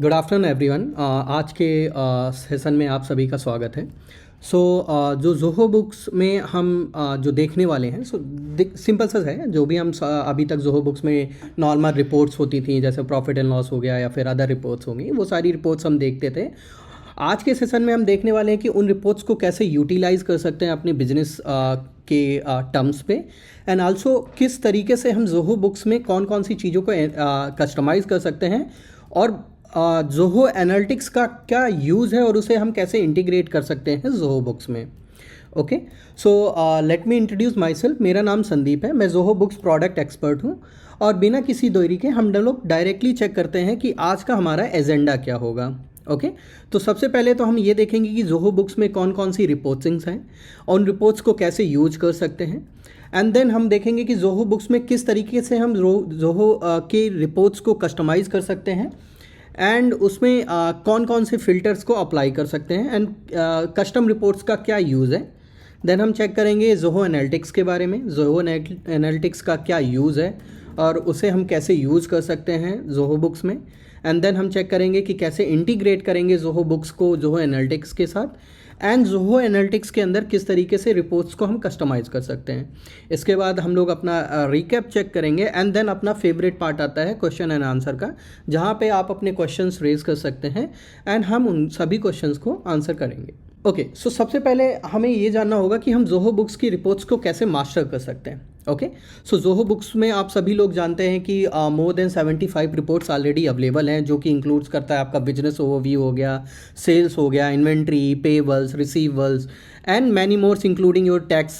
Good afternoon everyone. आज के session में आप सभी का स्वागत है। जो जोहो बुक्स में हम जो देखने वाले हैं सिंपल सा है। जो भी हम अभी तक जोहो बुक्स में नॉर्मल रिपोर्ट्स होती थी, जैसे प्रॉफिट एंड लॉस हो गया या फिर अदर रिपोर्ट्स होंगी, वो सारी रिपोर्ट्स हम देखते थे। आज के सेशन में हम देखने वाले हैं कि उन रिपोर्ट्स को कैसे यूटिलाइज कर सकते हैं अपने बिजनेस के टर्म्स पे, एंड आल्सो किस तरीके से हम जोहो बुक्स में कौन कौन सी चीज़ों को कस्टमाइज़ कर सकते हैं, और जोहो एनालिटिक्स का क्या यूज़ है और उसे हम कैसे इंटीग्रेट कर सकते हैं जोहो बुक्स में। Okay, so let me introduce my self. मेरा नाम संदीप है, मैं जोहो बुक्स प्रोडक्ट एक्सपर्ट हूँ। और बिना किसी देरी के हम लोग डायरेक्टली चेक करते हैं कि आज का हमारा एजेंडा क्या होगा। ओके, तो सबसे पहले तो हम ये देखेंगे कि जोहो बुक्स में कौन कौन सी रिपोर्ट्स हैं और उन रिपोर्ट्स को कैसे यूज कर सकते हैं। एंड देन हम देखेंगे कि जोहो बुक्स में किस तरीके से हम जोहो के रिपोर्ट्स को कस्टमाइज़ कर सकते हैं, एंड उसमें कौन कौन से फ़िल्टर्स को अप्लाई कर सकते हैं, एंड कस्टम रिपोर्ट्स का क्या यूज़ है। देन हम चेक करेंगे जोहो एनालिटिक्स के बारे में, जोहो एनालिटिक्स का क्या यूज़ है और उसे हम कैसे यूज़ कर सकते हैं जोहो बुक्स में। एंड देन हम चेक करेंगे कि कैसे इंटीग्रेट करेंगे जोहो बुक्स को जोहो एनालिटिक्स के साथ, एंड जोहो एनालिटिक्स के अंदर किस तरीके से रिपोर्ट्स को हम कस्टमाइज़ कर सकते हैं। इसके बाद हम लोग अपना रिकैप चेक करेंगे, एंड देन अपना फेवरेट पार्ट आता है क्वेश्चन एंड आंसर का, जहाँ पे आप अपने क्वेश्चंस रेज कर सकते हैं एंड हम उन सभी क्वेश्चंस को आंसर करेंगे। ओके, सो सबसे पहले हमें ये जानना होगा कि हम जोहो बुक्स की रिपोर्ट्स को कैसे मास्टर कर सकते हैं। ओके, सो जोहो बुक्स में आप सभी लोग जानते हैं कि more than 75 reports already available हैं, जो कि इंक्लूड्स करता है आपका बिजनेस ओवरव्यू हो गया, सेल्स हो गया, inventory, payables, receivables, and many more including your tax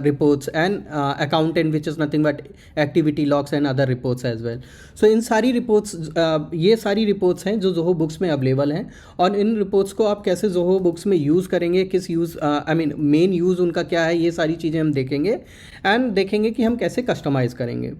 reports and accountant, which is nothing but activity logs and other reports as well. So इन सारी रिपोर्ट्स ये सारी रिपोर्ट्स हैं जो जोहो बुक्स में अवेलेबल हैं, और इन रिपोर्ट्स को आप कैसे जोहो बुक्स में यूज़ करेंगे, किस यूज़ मेन यूज़ उनका क्या है, ये सारी चीज़ें हम देखेंगे एंड देखेंगे कि हम कैसे कस्टमाइज़ करेंगे।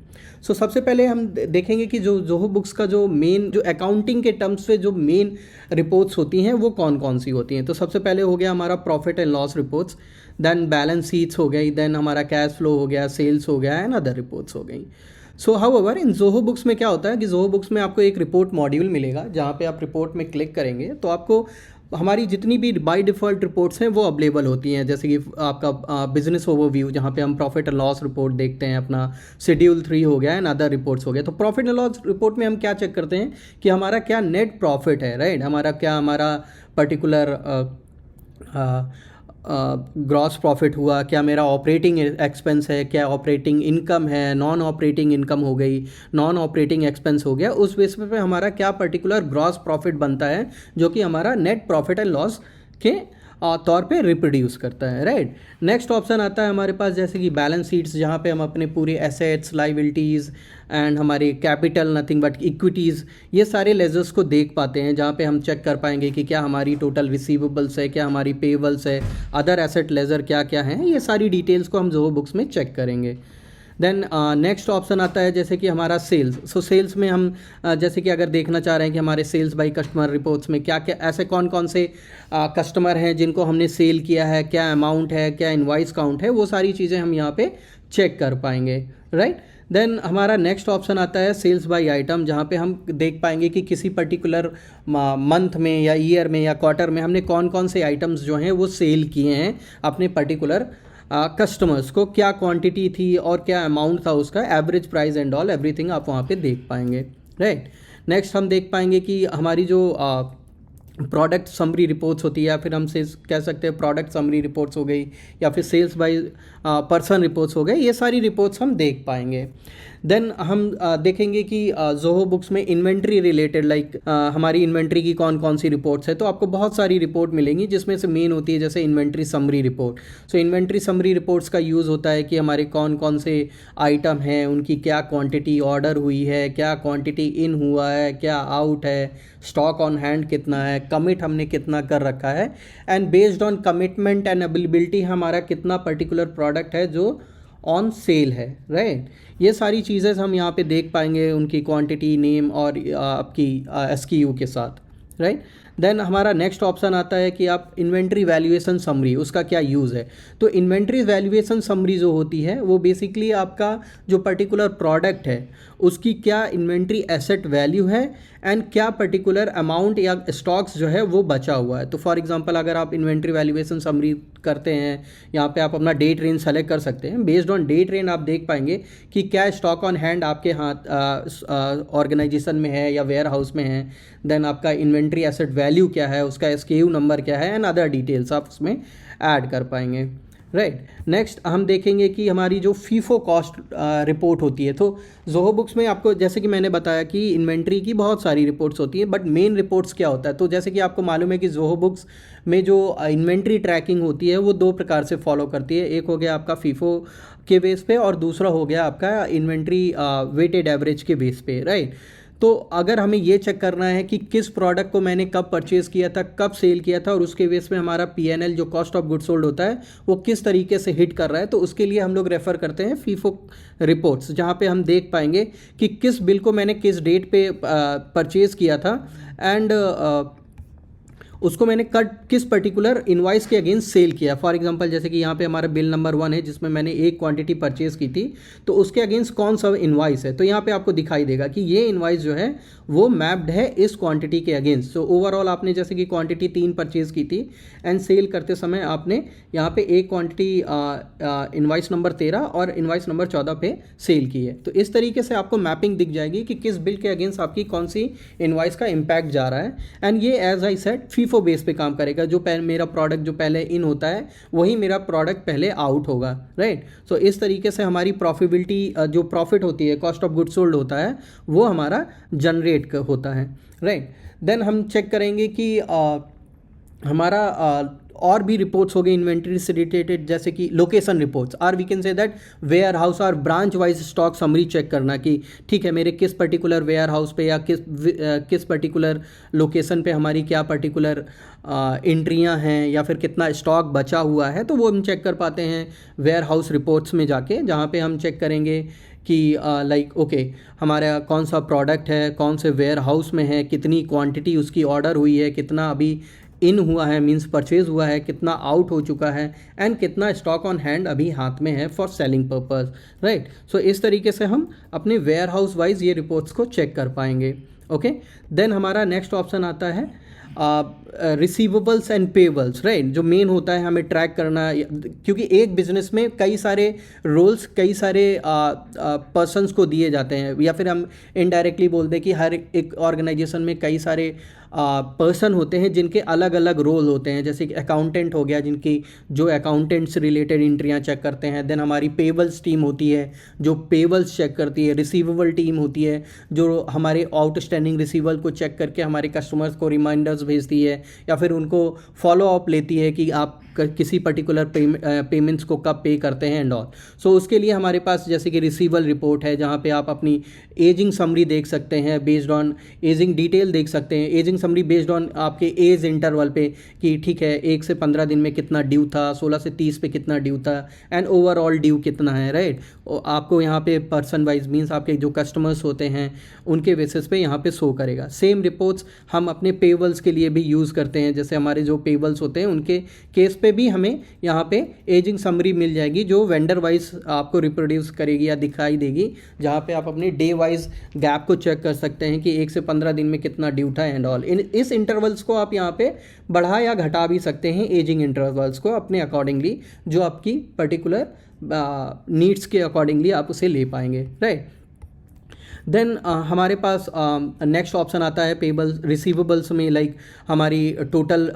सो सबसे पहले हम देखेंगे कि जो जोहो बुक्स का जो मेन जो अकाउंटिंग के टर्म्स पे जो मेन रिपोर्ट्स होती हैं वो कौन कौन सी होती हैं। तो सबसे पहले हो गया हमारा profit and loss reports, then balance sheets हो गई, देन हमारा कैश फ्लो हो गया, सेल्स हो गया, एंड अदर रिपोर्ट्स हो गई। सो हाउएवर इन जोहो बुक्स में क्या होता है कि जोहो बुक्स में आपको एक रिपोर्ट मॉड्यूल मिलेगा, जहाँ पे आप रिपोर्ट में क्लिक करेंगे तो आपको हमारी जितनी भी बाय डिफ़ॉल्ट रिपोर्ट्स हैं वो अवेलेबल होती हैं। जैसे कि आपका बिजनेस ओवरव्यू, जहाँ पे हम प्रॉफिट एंड लॉस रिपोर्ट देखते हैं, अपना शेड्यूल 3 हो गया एंड अदर रिपोर्ट्स हो गया। तो प्रॉफिट एंड लॉस रिपोर्ट में हम क्या चेक करते हैं कि हमारा क्या नेट प्रॉफिट है, राइट, हमारा पर्टिकुलर ग्रॉस प्रॉफिट हुआ, क्या मेरा ऑपरेटिंग एक्सपेंस है, क्या ऑपरेटिंग इनकम है, नॉन ऑपरेटिंग इनकम हो गई, नॉन ऑपरेटिंग एक्सपेंस हो गया, उस बेस पे हमारा क्या पर्टिकुलर ग्रॉस प्रॉफिट बनता है, जो कि हमारा नेट प्रॉफिट एंड लॉस के तौर पे रिप्रोड्यूस करता है, राइट। नेक्स्ट ऑप्शन आता है हमारे पास जैसे कि बैलेंस शीट्स, जहाँ पे हम अपने पूरे एसेट्स, लाइबिलिटीज़ एंड हमारे कैपिटल, नथिंग बट इक्विटीज़, ये सारे लेजर्स को देख पाते हैं, जहाँ पे हम चेक कर पाएंगे कि क्या हमारी टोटल रिसीवेबल्स है, क्या हमारी पेबल्स है, अदर एसेट लेजर क्या क्या हैं, ये सारी डिटेल्स को हम जोहो बुक्स में चेक करेंगे। देन नेक्स्ट ऑप्शन आता है जैसे कि हमारा सेल्स। सो सेल्स में हम जैसे कि अगर देखना चाह रहे हैं कि हमारे सेल्स बाई कस्टमर रिपोर्ट्स में क्या क्या ऐसे कौन कौन से कस्टमर हैं जिनको हमने सेल किया है, क्या अमाउंट है, क्या इनवॉइस काउंट है, वो सारी चीज़ें हम यहाँ पे चेक कर पाएंगे, राइट। देन हमारा नेक्स्ट ऑप्शन आता है सेल्स बाय आइटम, जहाँ पे हम देख पाएंगे कि किसी पर्टिकुलर मंथ में या ईयर में या क्वार्टर में हमने कौन कौन से आइटम्स जो हैं वो सेल किए हैं अपने पर्टिकुलर कस्टमर्स को, क्या क्वांटिटी थी और क्या अमाउंट था उसका, average price and all everything आप वहाँ पे देख पाएंगे, राइट। नेक्स्ट हम देख पाएंगे कि हमारी जो प्रोडक्ट समरी रिपोर्ट्स होती है, या फिर हम से कह सकते हैं प्रोडक्ट समरी रिपोर्ट्स हो गई, या फिर सेल्स बाय पर्सन रिपोर्ट्स हो गए, ये सारी रिपोर्ट्स हम देख पाएंगे। देन हम देखेंगे कि जोहो बुक्स में इन्वेंट्री रिलेटेड लाइक हमारी इन्वेंट्री की कौन कौन सी रिपोर्ट्स है, तो आपको बहुत सारी रिपोर्ट मिलेंगी, जिसमें से मेन होती है जैसे इन्वेंट्री समरी रिपोर्ट। सो इन्वेंट्री समरी रिपोर्ट्स का यूज़ होता है कि हमारे कौन कौन से आइटम हैं, उनकी क्या क्वांटिटी ऑर्डर हुई है, क्या क्वांटिटी इन हुआ है, क्या आउट है, स्टॉक ऑन हैंड कितना है, कमिट हमने कितना कर रखा है, and based on commitment and availability हमारा कितना पर्टिकुलर प्रोडक्ट है जो ऑन सेल है, राइट। ये सारी चीज़ें हम यहाँ पे देख पाएंगे उनकी क्वांटिटी, नेम और आपकी SKU के साथ, राइट। देन हमारा नेक्स्ट ऑप्शन आता है कि आप इन्वेंट्री वैल्यूएशन समरी, उसका क्या यूज़ है। तो इन्वेंट्री वैल्यूएशन समरी जो होती है वो बेसिकली आपका जो पर्टिकुलर प्रोडक्ट है उसकी क्या इन्वेंट्री एसेट वैल्यू है एंड क्या पर्टिकुलर अमाउंट या स्टॉक्स जो है वो बचा हुआ है। तो फॉर एग्जांपल अगर आप इन्वेंट्री वैल्यूएशन समरी करते हैं, यहाँ पे आप अपना डेट रेंज सेलेक्ट कर सकते हैं। बेस्ड ऑन डेट रेंज आप देख पाएंगे कि क्या स्टॉक ऑन हैंड आपके हाथ ऑर्गेनाइजेशन में है या वेयर हाउस में है। देन आपका इन्वेंट्री एसेट वैल्यू क्या है, उसका एसकेयू नंबर क्या है एंड अदर डिटेल्स आप उसमें ऐड कर पाएंगे, राइट। नेक्स्ट हम देखेंगे कि हमारी जो फीफो कॉस्ट रिपोर्ट होती है। तो जोहो बुक्स में आपको जैसे कि मैंने बताया कि इन्वेंट्री की बहुत सारी रिपोर्ट्स होती हैं, बट मेन रिपोर्ट्स क्या होता है। तो जैसे कि आपको मालूम है कि जोहो बुक्स में जो इन्वेंट्री ट्रैकिंग होती है वो दो प्रकार से फॉलो करती है। एक हो गया आपका फीफो के बेस पे और दूसरा हो गया आपका इन्वेंट्री वेटेड एवरेज के बेस पे, राइट। तो अगर हमें ये चेक करना है कि किस प्रोडक्ट को मैंने कब परचेज़ किया था, कब सेल किया था और उसके बेस में हमारा पीएनएल जो कॉस्ट ऑफ गुड्स सोल्ड होता है वो किस तरीके से हिट कर रहा है, तो उसके लिए हम लोग रेफ़र करते हैं फीफो रिपोर्ट्स, जहाँ पे हम देख पाएंगे कि किस बिल को मैंने किस डेट पे परचेज़ किया था एंड उसको मैंने किस पर्टिकुलर इनवाइस के अगेंस्ट सेल किया। फॉर एग्जांपल जैसे कि यहाँ पे हमारा बिल नंबर 1 है जिसमें मैंने एक क्वांटिटी परचेज़ की थी, तो उसके अगेंस्ट कौन सा इनवाइस है। तो यहाँ पे आपको दिखाई देगा कि ये इनवाइस जो है वो मैप्ड है इस क्वांटिटी के अगेंस्ट। तो ओवरऑल आपने जैसे कि क्वांटिटी 3 परचेज़ की थी एंड सेल करते समय आपने यहाँ पे एक क्वांटिटी इनवाइस नंबर 13 और इनवाइस नंबर 14 पे सेल की है। तो इस तरीके से आपको मैपिंग दिख जाएगी कि किस बिल के अगेंस्ट आपकी कौन सी इनवाइस का इम्पैक्ट जा रहा है। एंड ये as I said FIFO base पे काम करेगा। जो मेरा प्रोडक्ट जो पहले इन होता है वही मेरा प्रोडक्ट पहले आउट होगा, राइट। सो इस तरीके से हमारी प्रॉफिटेबिलिटी जो प्रॉफिट होती है, कॉस्ट ऑफ गुड सोल्ड होता है, वो हमारा जनरेट होता है, राइट। देन हम चेक करेंगे कि हमारा और भी रिपोर्ट्स हो गए इन्वेंट्री से रिलेटेड, जैसे कि location reports, or we can say that warehouse और branch wise stock summary check करना कि ठीक है मेरे किस पर्टिकुलर वेयर हाउस पे या किस पर्टिकुलर लोकेशन पे हमारी क्या पर्टिकुलर एंट्रियां हैं या फिर कितना स्टॉक बचा हुआ है। तो वो हम चेक कर पाते हैं वेयर हाउस रिपोर्ट्स में जाके, जहाँ पे हम चेक करेंगे कि लाइक ओके हमारा कौन सा प्रोडक्ट है, कौन से वेयर हाउस में है, कितनी क्वांटिटी उसकी ऑर्डर हुई है, कितना अभी इन हुआ है मींस परचेज हुआ है, कितना आउट हो चुका है एंड कितना स्टॉक ऑन हैंड अभी हाथ में है फॉर सेलिंग पर्पस, राइट। सो इस तरीके से हम अपने वेयर हाउस वाइज ये रिपोर्ट्स को चेक कर पाएंगे, ओके। देन हमारा नेक्स्ट ऑप्शन आता है रिसीवेबल्स एंड पेबल्स, राइट। जो मेन होता है हमें ट्रैक करना, क्योंकि एक बिजनेस में कई सारे रोल्स, कई सारे पर्सन्स को दिए जाते हैं, या फिर हम इनडायरेक्टली बोलते हैं कि हर एक ऑर्गेनाइजेशन में कई सारे पर्सन होते हैं जिनके अलग अलग रोल होते हैं। जैसे कि अकाउंटेंट हो गया, जिनकी जो अकाउंटेंट से रिलेटेड एंट्रियां चेक करते हैं। देन हमारी पेबल्स टीम होती है जो पेबल्स चेक करती है। रिसीवेबल टीम होती है जो हमारे आउटस्टैंडिंग रिसीवेबल को चेक करके हमारे कस्टमर्स को रिमाइंडर्स भेजती है या फिर उनको फॉलो अप लेती है कि आप किसी पर्टिकुलर पेमेंट्स को कब पे करते हैं एंड ऑल। सो उसके लिए हमारे पास जैसे कि रिसीवेबल रिपोर्ट है, जहाँ पे आप अपनी एजिंग समरी देख सकते हैं, बेस्ड ऑन एजिंग डिटेल देख सकते हैं। एजिंग समरी बेस्ड ऑन आपके एज इंटरवल पे कि ठीक है 1 से 15 दिन में कितना ड्यू था, 16 से 30 पे कितना ड्यू था एंड ओवरऑल ड्यू कितना है, राइट। आपको यहाँ पे पर्सन वाइज मीन्स आपके जो कस्टमर्स होते हैं उनके बेसिस पे यहाँ पे शो करेगा। सेम रिपोर्ट्स हम अपने पेबल्स के लिए भी यूज़ करते हैं। जैसे हमारे जो पेबल्स होते हैं उनके केस पे भी हमें यहाँ पे एजिंग समरी मिल जाएगी जो वेंडर वाइज आपको रिप्रोड्यूस करेगी या दिखाई देगी, जहाँ पे आप अपने डे वाइज गैप को चेक कर सकते हैं कि 1 से 15 दिन में कितना ड्यू था एंड ऑल। इस इंटरवल्स को आप यहाँ पे बढ़ा या घटा भी सकते हैं, एजिंग इंटरवल्स को अपने अकॉर्डिंगली, जो आपकी पर्टिकुलर नीड्स के अकॉर्डिंगली आप उसे ले पाएंगे, राइट। देन हमारे पास नेक्स्ट ऑप्शन आता है पेबल्स रिसीवेबल्स में, लाइक हमारी टोटल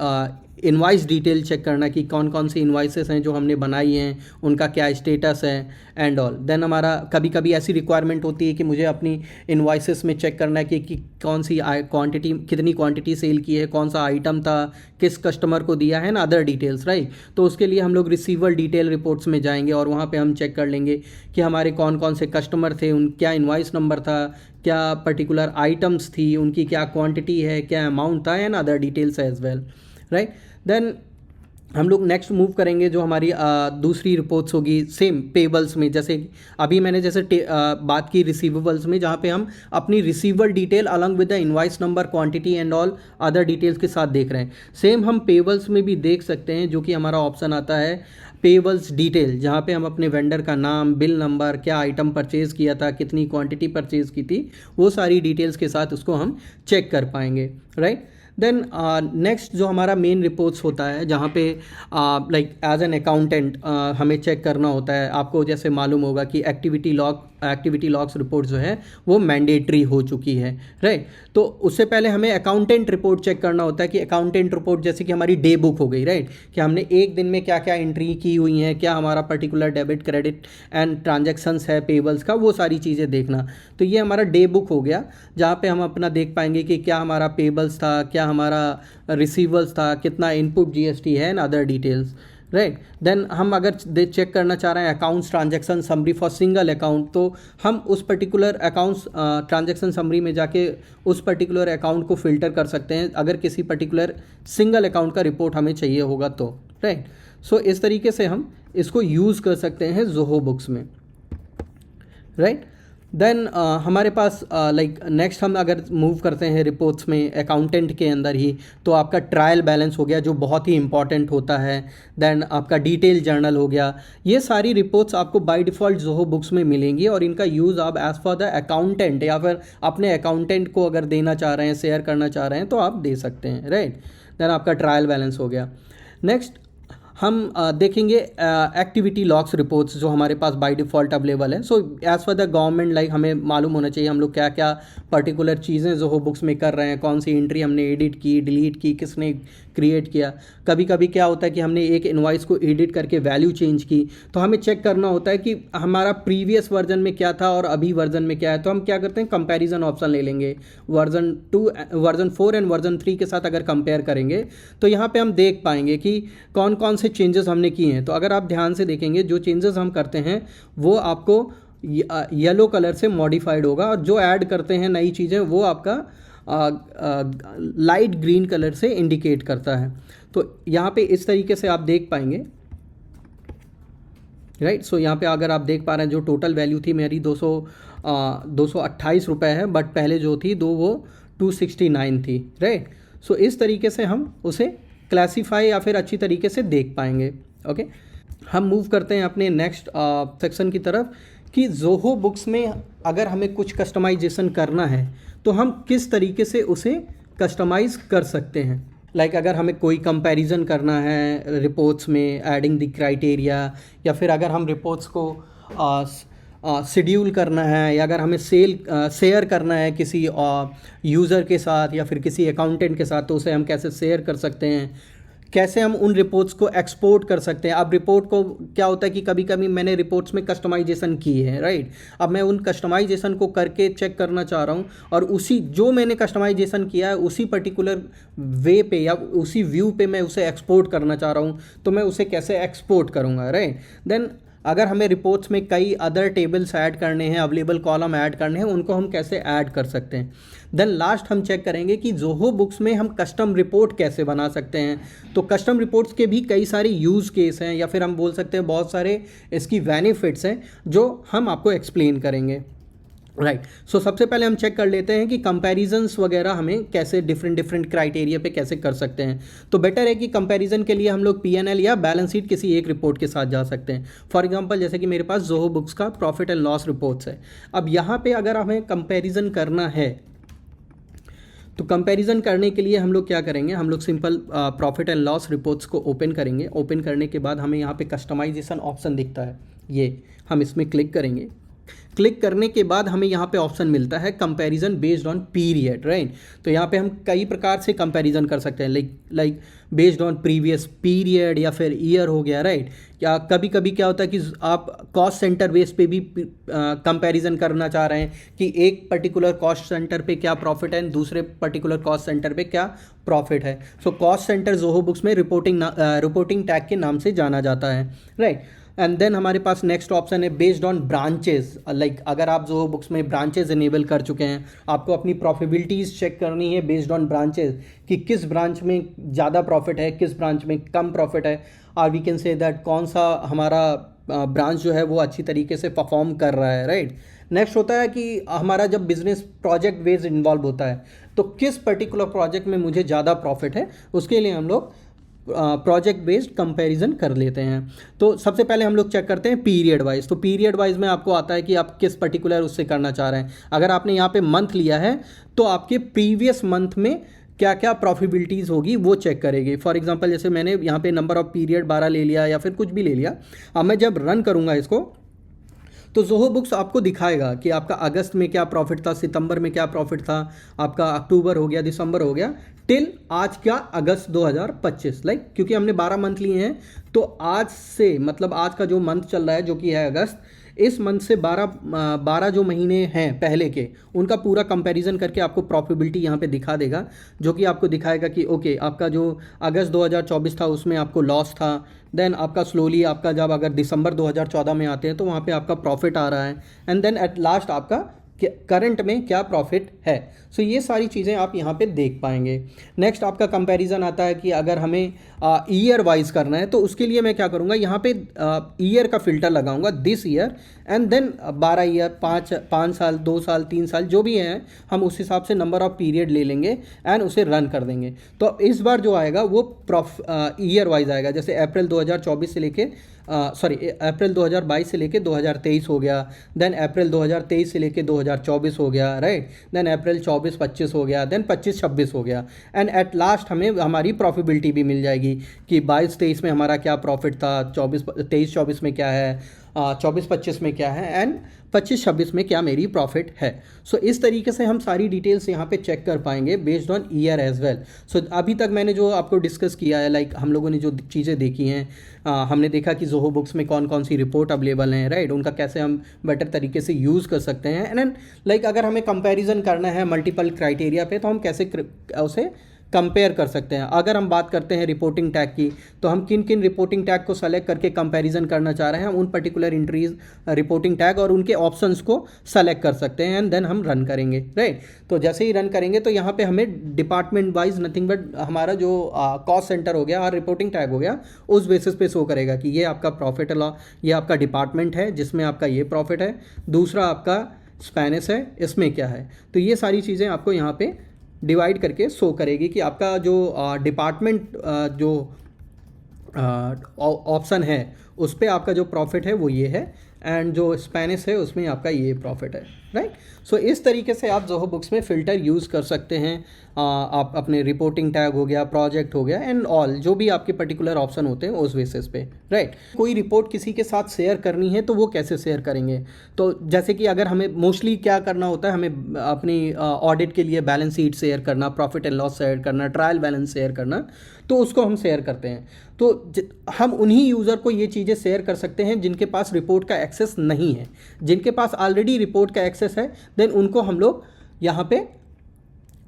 इनवाइस डिटेल चेक करना कि कौन कौन सी इनवाइसेस हैं जो हमने बनाई हैं, उनका क्या स्टेटस है एंड ऑल। देन हमारा कभी कभी ऐसी रिक्वायरमेंट होती है कि मुझे अपनी इनवाइसेस में चेक करना है कि कौन सी क्वांटिटी, कितनी क्वांटिटी सेल की है, कौन सा आइटम था, किस कस्टमर को दिया है ना, अदर डिटेल्स, राइट। तो उसके लिए हम लोग रिसीवेबल डिटेल रिपोर्ट्स में जाएंगे और वहाँ पे हम चेक कर लेंगे कि हमारे कौन कौन से कस्टमर थे, उन क्या इनवाइस नंबर था, क्या पर्टिकुलर आइटम्स थी, उनकी क्या क्वांटिटी है, क्या अमाउंट था and other details as well, right. Then हम लोग नेक्स्ट मूव करेंगे जो हमारी दूसरी रिपोर्ट्स होगी सेम पेबल्स में। जैसे अभी मैंने जैसे बात की रिसीवेबल्स में, जहाँ पे हम अपनी receivable detail along with the invoice number, quantity and all other details के साथ देख रहे हैं। सेम हम पेबल्स में भी देख सकते हैं, जो कि हमारा ऑप्शन आता है पेबल्स डिटेल, जहाँ पे हम अपने वेंडर का नाम, बिल नंबर, क्या आइटम परचेज़ किया था, कितनी क्वांटिटी परचेज़ की थी, वो सारी डिटेल्स के साथ उसको हम चेक कर पाएंगे, राइट। देन नेक्स्ट जो हमारा मेन रिपोर्ट्स होता है, जहाँ पे लाइक एज एन अकाउंटेंट हमें चेक करना होता है। आपको जैसे मालूम होगा कि एक्टिविटी लॉग्स रिपोर्ट जो है वो मैंडेटरी हो चुकी है, राइट। तो उससे पहले हमें अकाउंटेंट रिपोर्ट चेक करना होता है कि अकाउंटेंट रिपोर्ट जैसे कि हमारी डे बुक हो गई, राइट, कि हमने एक दिन में क्या क्या एंट्री की हुई हैं, क्या हमारा particular debit credit and transactions है पेबल्स का, वो सारी चीज़ें देखना। तो ये हमारा डे बुक हो गया, जहाँ पे हम अपना देख पाएंगे कि क्या हमारा पेबल्स था, क्या हमारा रिसीवर्स था, कितना इनपुट जीएसटी है and other details, right. Then हम अगर चेक करना चाह रहे हैं accounts transaction summary for single account, तो हम उस पर्टिकुलर अकाउंट्स ट्रांजैक्शन समरी में जाके उस पर्टिकुलर अकाउंट को फिल्टर कर सकते हैं, अगर किसी पर्टिकुलर सिंगल अकाउंट का रिपोर्ट हमें चाहिए होगा तो, राइट। सो इस तरीके से हम इसको यूज़ कर सकते हैं जोहो बुक्स में, राइट। देन हमारे पास लाइक नेक्स्ट हम अगर मूव करते हैं रिपोर्ट्स में अकाउंटेंट के अंदर ही, तो आपका ट्रायल बैलेंस हो गया, जो बहुत ही इंपॉर्टेंट होता है। देन आपका डिटेल जर्नल हो गया। ये सारी रिपोर्ट्स आपको बाय डिफ़ॉल्ट जोहो बुक्स में मिलेंगी, और इनका यूज़ आप एज़ फॉर द अकाउंटेंट या फिर अपने अकाउंटेंट को अगर देना चाह रहे हैं, शेयर करना चाह रहे हैं, तो आप दे सकते हैं, राइट। देन आपका ट्रायल बैलेंस हो गया। नेक्स्ट हम देखेंगे एक्टिविटी लॉग्स रिपोर्ट्स, जो हमारे पास बाय डिफ़ॉल्ट अवेलेबल है। So as for the government, like हमें मालूम होना चाहिए हम लोग क्या क्या पर्टिकुलर चीज़ें जो बुक्स में कर रहे हैं, कौन सी एंट्री हमने एडिट की, डिलीट की, किसने क्रिएट किया। कभी कभी क्या होता है कि हमने एक इनवॉइस को एडिट करके वैल्यू चेंज की, तो हमें चेक करना होता है कि हमारा प्रीवियस वर्जन में क्या था और अभी वर्जन में क्या है। तो हम क्या करते हैं, कंपैरिजन ऑप्शन ले लेंगे, वर्जन 2, वर्जन 4 एंड वर्जन 3 के साथ अगर कंपेयर करेंगे, तो यहाँ पे हम देख पाएंगे कि कौन कौन से चेंजेस हमने किए हैं। तो अगर आप ध्यान से देखेंगे, जो चेंजेस हम करते हैं वो आपको येलो कलर से मॉडिफाइड होगा, और जो ऐड करते हैं नई चीज़ें वो आपका लाइट ग्रीन कलर से इंडिकेट करता है। तो यहाँ पे इस तरीके से आप देख पाएंगे, राइट। सो यहाँ पे अगर आप देख पा रहे हैं, जो टोटल वैल्यू थी मेरी 228 रुपये है, बट पहले जो थी वो 269 थी, राइट। सो इस तरीके से हम उसे क्लासीफाई या फिर अच्छी तरीके से देख पाएंगे, ओके। हम मूव करते हैं अपने नेक्स्ट सेक्शन की तरफ, कि जोहो बुक्स में अगर हमें कुछ कस्टमाइजेशन करना है तो हम किस तरीके से उसे कस्टमाइज़ कर सकते हैं। लाइक अगर हमें कोई कंपैरिजन करना है रिपोर्ट्स में, एडिंग द क्राइटेरिया, या फिर अगर हम रिपोर्ट्स को शेड्यूल करना है, या अगर हमें शेयर करना है किसी यूज़र के साथ या फिर किसी अकाउंटेंट के साथ, तो उसे हम कैसे शेयर कर सकते हैं, कैसे हम उन रिपोर्ट्स को एक्सपोर्ट कर सकते हैं। अब रिपोर्ट को क्या होता है कि कभी कभी मैंने रिपोर्ट्स में कस्टमाइजेशन की है, राइट। अब मैं उन कस्टमाइजेशन को करके चेक करना चाह रहा हूँ, और उसी जो मैंने कस्टमाइजेशन किया है उसी पर्टिकुलर वे पे या उसी व्यू पे मैं उसे एक्सपोर्ट करना चाह रहा हूँ, तो मैं उसे कैसे एक्सपोर्ट करूँगा, राइट। देन अगर हमें रिपोर्ट्स में कई अदर टेबल्स ऐड करने हैं, अवेलेबल कॉलम ऐड करने हैं, उनको हम कैसे ऐड कर सकते हैं। देन लास्ट हम चेक करेंगे कि जोहो बुक्स में हम कस्टम रिपोर्ट कैसे बना सकते हैं। तो कस्टम रिपोर्ट्स के भी कई सारे यूज़ केस हैं, या फिर हम बोल सकते हैं बहुत सारे इसकी बेनिफिट्स हैं, जो हम आपको एक्सप्लेन करेंगे, राइट। सो सबसे पहले हम चेक कर लेते हैं कि कंपैरिजंस वगैरह हमें कैसे डिफरेंट क्राइटेरिया पे कैसे कर सकते हैं। तो बेटर है कि कंपैरिजन के लिए हम लोग P&L या बैलेंस शीट किसी एक रिपोर्ट के साथ जा सकते हैं। फॉर एग्जांपल जैसे कि मेरे पास जोहो बुक्स का प्रॉफिट एंड लॉस रिपोर्ट्स है। अब यहाँ पे अगर हमें कंपैरिजन करना है, तो कंपैरिजन करने के लिए हम लोग क्या करेंगे, हम लोग simple profit and loss reports को ओपन करेंगे। ओपन करने के बाद हमें यहाँ पे कस्टमाइजेशन ऑप्शन दिखता है, ये हम इसमें क्लिक करेंगे। क्लिक करने के बाद हमें यहाँ पे ऑप्शन मिलता है comparison based on period, right. तो यहाँ पे हम कई प्रकार से कंपैरिजन कर सकते हैं, like based on previous period या फिर ईयर हो गया, राइट। या कभी कभी क्या होता है कि आप कॉस्ट सेंटर बेस पे भी कंपैरिजन करना चाह रहे हैं कि एक पर्टिकुलर कॉस्ट सेंटर पे क्या प्रॉफिट है, दूसरे पर्टिकुलर कॉस्ट सेंटर पे क्या प्रॉफिट है। So cost centre Zoho books में रिपोर्टिंग टैग के नाम से जाना जाता है, राइट। एंड देन हमारे पास नेक्स्ट ऑप्शन है बेस्ड ऑन ब्रांचेस। लाइक अगर आप जोहो बुक्स में ब्रांचेस इनेबल कर चुके हैं, आपको अपनी प्रॉफिबिलिटीज़ चेक करनी है बेस्ड ऑन ब्रांचेस कि किस ब्रांच में ज़्यादा प्रॉफिट है, किस ब्रांच में कम प्रॉफिट है, और वी कैन से दैट कौन सा हमारा ब्रांच जो है वो अच्छी तरीके से परफॉर्म कर रहा है, राइट। नेक्स्ट होता है कि हमारा जब बिजनेस प्रोजेक्ट बेस्ड इन्वॉल्व होता है तो किस पर्टिकुलर प्रोजेक्ट में मुझे ज़्यादा प्रॉफिट है, उसके लिए हम लोग प्रोजेक्ट बेस्ड कंपैरिजन कर लेते हैं। तो सबसे पहले हम लोग चेक करते हैं पीरियड वाइज। तो पीरियड वाइज में आपको आता है कि आप किस पर्टिकुलर उससे करना चाह रहे हैं। अगर आपने यहाँ पे मंथ लिया है तो आपके प्रीवियस मंथ में क्या क्या प्रॉफिबिलिटीज़ होगी वो चेक करेगी। फॉर एग्जांपल जैसे मैंने यहाँ पे नंबर ऑफ पीरियड 12 ले लिया या फिर कुछ भी ले लिया। अब मैं जब रन करूँगा इसको तो जोहो बुक्स आपको दिखाएगा कि आपका अगस्त में क्या प्रॉफिट था, सितंबर में क्या प्रॉफिट था, आपका अक्टूबर हो गया, दिसंबर हो गया, टिल आज क्या अगस्त 2025। लाइक क्योंकि हमने 12 मंथ लिए हैं तो आज से मतलब आज का जो मंथ चल रहा है जो कि है अगस्त, इस मंथ से 12 जो महीने हैं पहले के उनका पूरा कंपैरिजन करके आपको प्रॉफिबिलिटी यहाँ पे दिखा देगा, जो कि आपको दिखाएगा कि ओके आपका जो अगस्त 2024 था उसमें आपको लॉस था, देन आपका स्लोली आपका जब अगर दिसंबर 2014 में आते हैं तो वहाँ पे आपका प्रॉफिट आ रहा है, एंड देन एट लास्ट आपका करंट में क्या प्रॉफिट है। सो ये सारी चीज़ें आप यहाँ पे देख पाएंगे। नेक्स्ट आपका कंपैरिजन आता है कि अगर हमें ईयर वाइज करना है तो उसके लिए मैं क्या करूँगा, यहाँ पे ईयर का फिल्टर लगाऊंगा, this year, and then 12 year, 5 साल, 2 साल, 3 साल जो भी हैं हम उस हिसाब से नंबर ऑफ पीरियड ले लेंगे एंड उसे रन कर देंगे। तो इस बार जो आएगा वो ईयर वाइज आएगा। जैसे अप्रैल 2024 से लेके अप्रैल 2022 से लेके 2023 हो गया, देन अप्रैल 2023 से लेके 2024 हो गया, राइट, देन अप्रैल 24-25 हो गया, देन 25-26 हो गया, एंड एट लास्ट हमें हमारी प्रॉफिबिलिटी भी मिल जाएगी कि 22-23 में हमारा क्या प्रॉफिट था, 23-24 में क्या है, 24-25 में क्या है, एंड 25-26 में क्या मेरी प्रॉफिट है। सो इस तरीके से हम सारी डिटेल्स यहाँ पे चेक कर पाएंगे based on year as well. So अभी तक मैंने जो आपको डिस्कस किया है, लाइक हम लोगों ने जो चीज़ें देखी हैं, हमने देखा कि जोहो बुक्स में कौन कौन सी रिपोर्ट अवेलेबल हैं, राइट, उनका कैसे हम बेटर तरीके से यूज़ कर सकते हैं, एंड लाइक अगर हमें कंपैरिजन करना है मल्टीपल क्राइटेरिया पे तो हम कैसे उसे कंपेयर कर सकते हैं। अगर हम बात करते हैं रिपोर्टिंग टैग की तो हम किन किन रिपोर्टिंग टैग को सेलेक्ट करके कंपैरिजन करना चाह रहे हैं, उन पर्टिकुलर एंट्रीज रिपोर्टिंग टैग और उनके ऑप्शंस को सेलेक्ट कर सकते हैं, एंड देन हम रन करेंगे, राइट। तो जैसे ही रन करेंगे तो यहाँ पे हमें डिपार्टमेंट वाइज नथिंग बट हमारा जो कॉस्ट सेंटर हो गया और रिपोर्टिंग टैग हो गया उस बेसिस पे शो करेगा कि ये आपका प्रॉफिट लॉस, ये आपका डिपार्टमेंट है जिसमें आपका ये प्रॉफिट है, दूसरा आपका स्पेनिश है इसमें क्या है। तो ये सारी चीज़ें आपको यहाँ पे डिवाइड करके शो करेगी कि आपका जो डिपार्टमेंट जो ऑप्शन है उस पर आपका जो प्रॉफिट है वो ये है, एंड जो स्पेनिश है उसमें आपका ये प्रॉफिट है, राइट। सो इस तरीके से आप जोहो बुक्स में फ़िल्टर यूज़ कर सकते हैं। आप अपने रिपोर्टिंग टैग हो गया, प्रोजेक्ट हो गया, एंड ऑल जो भी आपके पर्टिकुलर ऑप्शन होते हैं उस बेसिस पे, राइट। कोई रिपोर्ट किसी के साथ शेयर करनी है तो वो कैसे शेयर करेंगे, तो जैसे कि अगर हमें मोस्टली क्या करना होता है, हमें अपनी ऑडिट के लिए बैलेंस शीट शेयर करना, प्रॉफिट एंड लॉस शेयर करना, ट्रायल बैलेंस शेयर करना, तो उसको हम शेयर करते हैं। तो हम उन्हीं यूज़र को ये चीज़ें शेयर कर सकते हैं जिनके पास रिपोर्ट का एक्सेस नहीं है। जिनके पास ऑलरेडी रिपोर्ट का एक्सेस है देन उनको हम लोग यहाँ पे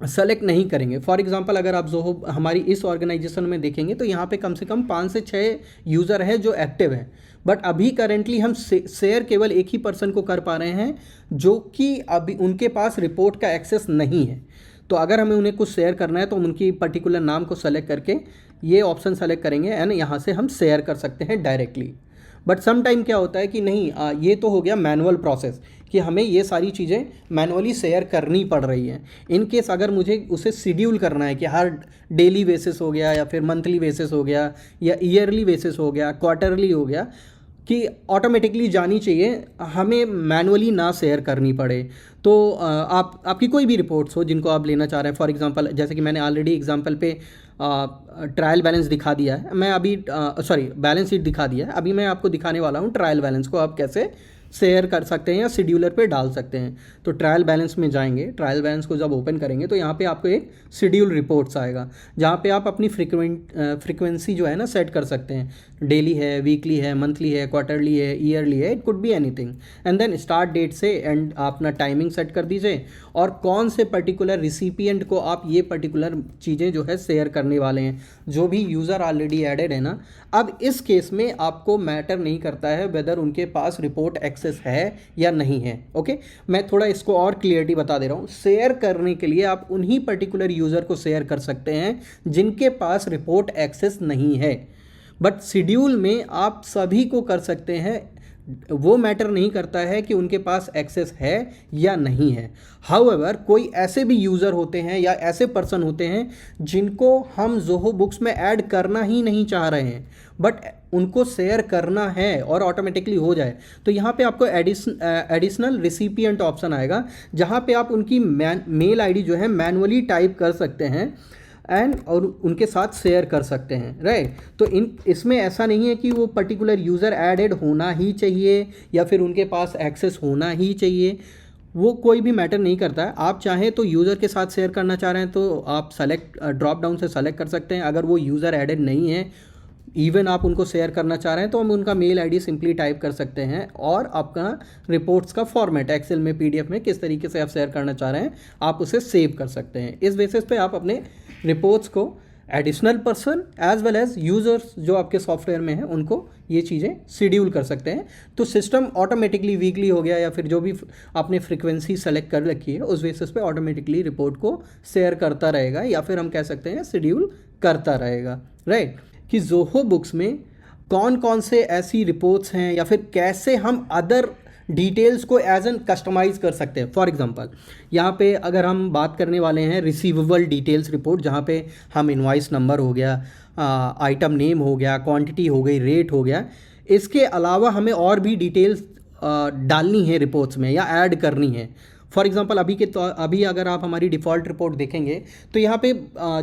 सेलेक्ट नहीं करेंगे। फॉर एग्जांपल अगर आप जोहो हमारी इस ऑर्गेनाइजेशन में देखेंगे तो यहाँ पे कम से कम 5 से 6 यूज़र हैं जो एक्टिव हैं, बट अभी करेंटली हम शेयर केवल एक ही पर्सन को कर पा रहे हैं जो कि अभी उनके पास रिपोर्ट का एक्सेस नहीं है। तो अगर हमें उन्हें कुछ शेयर करना है तो उनकी पर्टिकुलर नाम को सेलेक्ट करके ये ऑप्शन सेलेक्ट करेंगे एंड यहाँ से हम शेयर कर सकते हैं डायरेक्टली। बट सम टाइम क्या होता है कि नहीं, ये तो हो गया मैनुअल प्रोसेस कि हमें ये सारी चीज़ें मैनुअली शेयर करनी पड़ रही हैं। इन केस अगर मुझे उसे शेड्यूल करना है कि हर डेली बेसिस हो गया या फिर मंथली बेसिस हो गया या ईयरली बेसिस हो गया, क्वार्टरली हो गया, कि ऑटोमेटिकली जानी चाहिए, हमें मैनुअली ना शेयर करनी पड़े। तो आपकी कोई भी रिपोर्ट्स हो जिनको आप लेना चाह रहे हैं, फॉर एग्जांपल जैसे कि मैंने ऑलरेडी एग्जांपल पे ट्रायल बैलेंस दिखा दिया है, मैं अभी बैलेंस शीट दिखा दिया है, अभी मैं आपको दिखाने वाला हूँ ट्रायल बैलेंस को आप कैसे शेयर कर सकते हैं या शेड्यूलर पे डाल सकते हैं। तो ट्रायल बैलेंस में जाएंगे, ट्रायल बैलेंस को जब ओपन करेंगे तो यहाँ पे आपको एक शेड्यूल रिपोर्ट्स आएगा, जहाँ पे आप अपनी फ्रीक्वेंसी जो है ना सेट कर सकते हैं, डेली है, वीकली है, मंथली है, क्वार्टरली है, ईयरली है, it could be anything. And then start date से एंड आप अपना टाइमिंग सेट कर दीजिए और कौन से पर्टिकुलर रिसिपिएंट को आप ये पर्टिकुलर चीज़ें जो है शेयर करने वाले हैं, जो भी यूज़र ऑलरेडी एडेड है ना। अब इस केस में आपको मैटर नहीं करता है वेदर उनके पास रिपोर्ट एक्सेस है या नहीं है। ओके, मैं थोड़ा इसको और क्लियरिटी बता दे रहा हूँ। शेयर करने के लिए आप उन्हीं पर्टिकुलर यूज़र को शेयर कर सकते हैं जिनके पास रिपोर्ट एक्सेस नहीं है, बट शेड्यूल में आप सभी को कर सकते हैं। वो मैटर नहीं करता है कि उनके पास एक्सेस है या नहीं है। हाउएवर कोई ऐसे भी यूज़र होते हैं या ऐसे पर्सन होते हैं जिनको हम जोहो बुक्स में ऐड करना ही नहीं चाह रहे हैं, बट उनको शेयर करना है और ऑटोमेटिकली हो जाए। तो यहाँ पे आपको एडिशनल रिसिपिएंट ऑप्शन आएगा, जहाँ पे आप उनकी मेल आईडी जो है मैनुअली टाइप कर सकते हैं एंड और उनके साथ शेयर कर सकते हैं, राइट। तो इसमें ऐसा नहीं है कि वो पर्टिकुलर यूज़र एडेड होना ही चाहिए या फिर उनके पास एक्सेस होना ही चाहिए, वो कोई भी मैटर नहीं करता है। आप चाहें तो यूज़र के साथ शेयर करना चाह रहे हैं तो आप ड्रॉप डाउन से सेलेक्ट कर सकते हैं। अगर वो यूज़र एडेड नहीं है, इवन आप उनको शेयर करना चाह रहे हैं, तो हम उनका मेल आईडी सिंपली टाइप कर सकते हैं और आपका रिपोर्ट्स का फॉर्मेट एक्सेल में, पीडीएफ में किस तरीके से आप शेयर करना चाह रहे हैं आप उसे सेव कर सकते हैं। इस बेसिस पे आप अपने रिपोर्ट्स को additional person as well as users जो आपके सॉफ्टवेयर में हैं उनको ये चीज़ें शेड्यूल कर सकते हैं। तो सिस्टम ऑटोमेटिकली वीकली हो गया या फिर जो भी आपने फ्रीक्वेंसी सेलेक्ट कर रखी है उस बेसिस पे ऑटोमेटिकली रिपोर्ट को शेयर करता रहेगा, या फिर हम कह सकते हैं शेड्यूल करता रहेगा, राइट। कि जोहो बुक्स में कौन कौन से ऐसी रिपोर्ट्स हैं या फिर कैसे हम अदर डिटेल्स को एज एन कस्टमाइज़ कर सकते हैं। फॉर एग्जांपल यहाँ पे अगर हम बात करने वाले हैं रिसीवेबल डिटेल्स रिपोर्ट, जहाँ पे हम इनवॉइस नंबर हो गया, आइटम नेम हो गया, क्वांटिटी हो गई, रेट हो गया, इसके अलावा हमें और भी डिटेल्स डालनी है रिपोर्ट्स में या ऐड करनी है। फॉर एग्जांपल अभी अगर आप हमारी डिफ़ॉल्ट रिपोर्ट देखेंगे तो यहाँ पे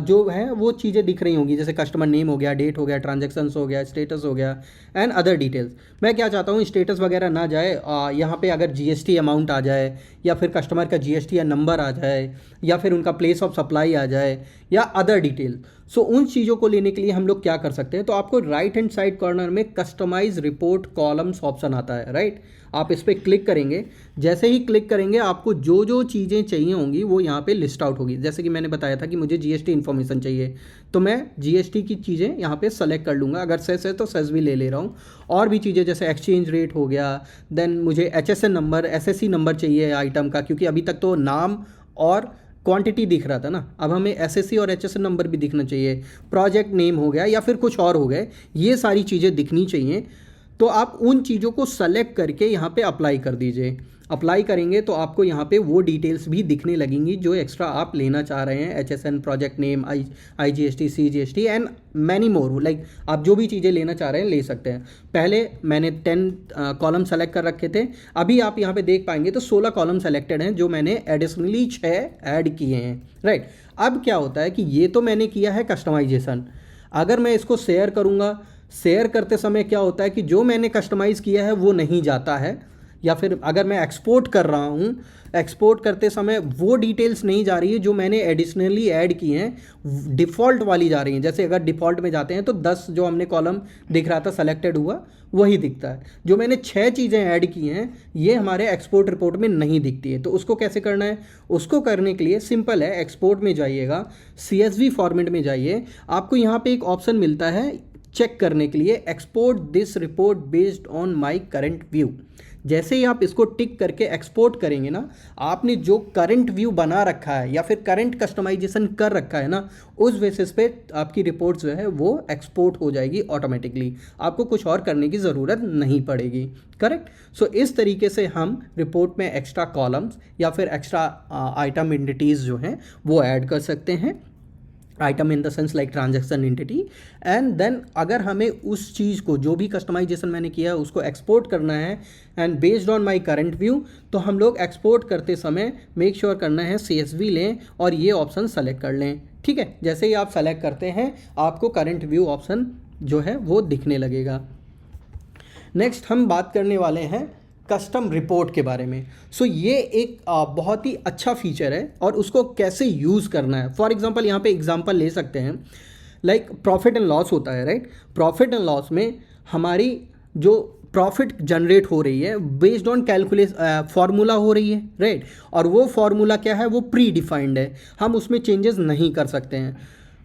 जो है वो चीज़ें दिख रही होंगी, जैसे कस्टमर नेम हो गया, डेट हो गया, ट्रांजैक्शंस हो गया, स्टेटस हो गया एंड अदर डिटेल्स। मैं क्या चाहता हूँ, स्टेटस वगैरह ना जाए, यहाँ पे अगर जीएसटी अमाउंट आ जाए या फिर कस्टमर का जीएसटी या नंबर आ जाए या फिर उनका प्लेस ऑफ सप्लाई आ जाए या अदर डिटेल। सो उन चीज़ों को लेने के लिए हम लोग क्या कर सकते हैं, तो आपको राइट हैंड साइड कॉर्नर में कस्टमाइज रिपोर्ट कॉलम्स ऑप्शन आता है, राइट। आप इस पर क्लिक करेंगे, जैसे ही क्लिक करेंगे आपको जो जो चीज़ें चाहिए होंगी वो यहाँ पे लिस्ट आउट होगी। जैसे कि मैंने बताया था कि मुझे जीएसटी इन्फॉर्मेशन चाहिए, तो मैं जीएसटी की चीज़ें यहाँ पे सेलेक्ट कर लूँगा। अगर सेस है तो सेस भी ले रहा हूँ। और भी चीज़ें जैसे एक्सचेंज रेट हो गया, देन मुझे HSN नंबर, SSC नंबर चाहिए आइटम का, क्योंकि अभी तक तो नाम और क्वांटिटी दिख रहा था ना, अब हमें SSC और HSN नंबर भी दिखना चाहिए। प्रोजेक्ट नेम हो गया या फिर कुछ और हो गए, ये सारी चीज़ें दिखनी चाहिए। तो आप उन चीज़ों को सेलेक्ट करके यहाँ पे अप्लाई कर दीजिए। अप्लाई करेंगे तो आपको यहाँ पे वो डिटेल्स भी दिखने लगेंगी जो एक्स्ट्रा आप लेना चाह रहे हैं, HSN, project name, IGST, CGST and many more. Like आप जो भी चीज़ें लेना चाह रहे हैं ले सकते हैं। पहले मैंने 10 कॉलम सेलेक्ट कर रखे थे, अभी आप यहाँ पे देख पाएंगे तो 16 कॉलम सेलेक्टेड हैं, जो मैंने एडिशनली 6 ऐड किए हैं, राइट। अब क्या होता है कि ये तो मैंने किया है कस्टमाइजेशन। अगर मैं इसको शेयर करूँगा, शेयर करते समय क्या होता है कि जो मैंने कस्टमाइज़ किया है वो नहीं जाता है, या फिर अगर मैं एक्सपोर्ट कर रहा हूँ, एक्सपोर्ट करते समय वो डिटेल्स नहीं जा रही है जो मैंने एडिशनली ऐड की हैं, डिफ़ॉल्ट वाली जा रही हैं। जैसे अगर डिफ़ॉल्ट में जाते हैं तो 10 जो हमने कॉलम दिख रहा था सेलेक्टेड हुआ वही दिखता है। जो मैंने 6 चीज़ें ऐड की हैं ये हमारे एक्सपोर्ट रिपोर्ट में नहीं दिखती है। तो उसको कैसे करना है, उसको करने के लिए सिंपल है, एक्सपोर्ट में जाइएगा, CSV फॉर्मेट में जाइए, आपको यहाँ पे एक ऑप्शन मिलता है चेक करने के लिए, export this report based on my current view. जैसे ही आप इसको टिक करके एक्सपोर्ट करेंगे ना, आपने जो करंट व्यू बना रखा है या फिर करंट कस्टमाइजेशन कर रखा है ना, उस बेसिस पे आपकी रिपोर्ट जो है वो एक्सपोर्ट हो जाएगी ऑटोमेटिकली, आपको कुछ और करने की ज़रूरत नहीं पड़ेगी, करेक्ट। सो इस तरीके से हम रिपोर्ट में एक्स्ट्रा कॉलम्स या फिर एक्स्ट्रा आइटम एंटिटीज़ जो हैं वो ऐड कर सकते हैं। Item in the sense like transaction entity. And then अगर हमें उस चीज़ को, जो भी कस्टमाइजेशन मैंने किया है उसको एक्सपोर्ट करना है and based on my current view, तो हम लोग एक्सपोर्ट करते समय मेक श्योर करना है CSV लें और ये ऑप्शन सेलेक्ट कर लें, ठीक है। जैसे ही आप सेलेक्ट करते हैं आपको करंट व्यू ऑप्शन जो है वो दिखने लगेगा। नेक्स्ट हम बात करने वाले हैं कस्टम रिपोर्ट के बारे में। सो ये एक बहुत ही अच्छा फीचर है और उसको कैसे यूज़ करना है। फॉर एग्जांपल यहाँ पे एग्जांपल ले सकते हैं, लाइक प्रॉफिट एंड लॉस होता है, राइट। प्रॉफिट एंड लॉस में हमारी जो प्रॉफिट जनरेट हो रही है बेस्ड ऑन कैलकुलेट फार्मूला हो रही है, राइट। और वो फार्मूला क्या है, वो प्री डिफाइंड है, हम उसमें चेंजेस नहीं कर सकते हैं।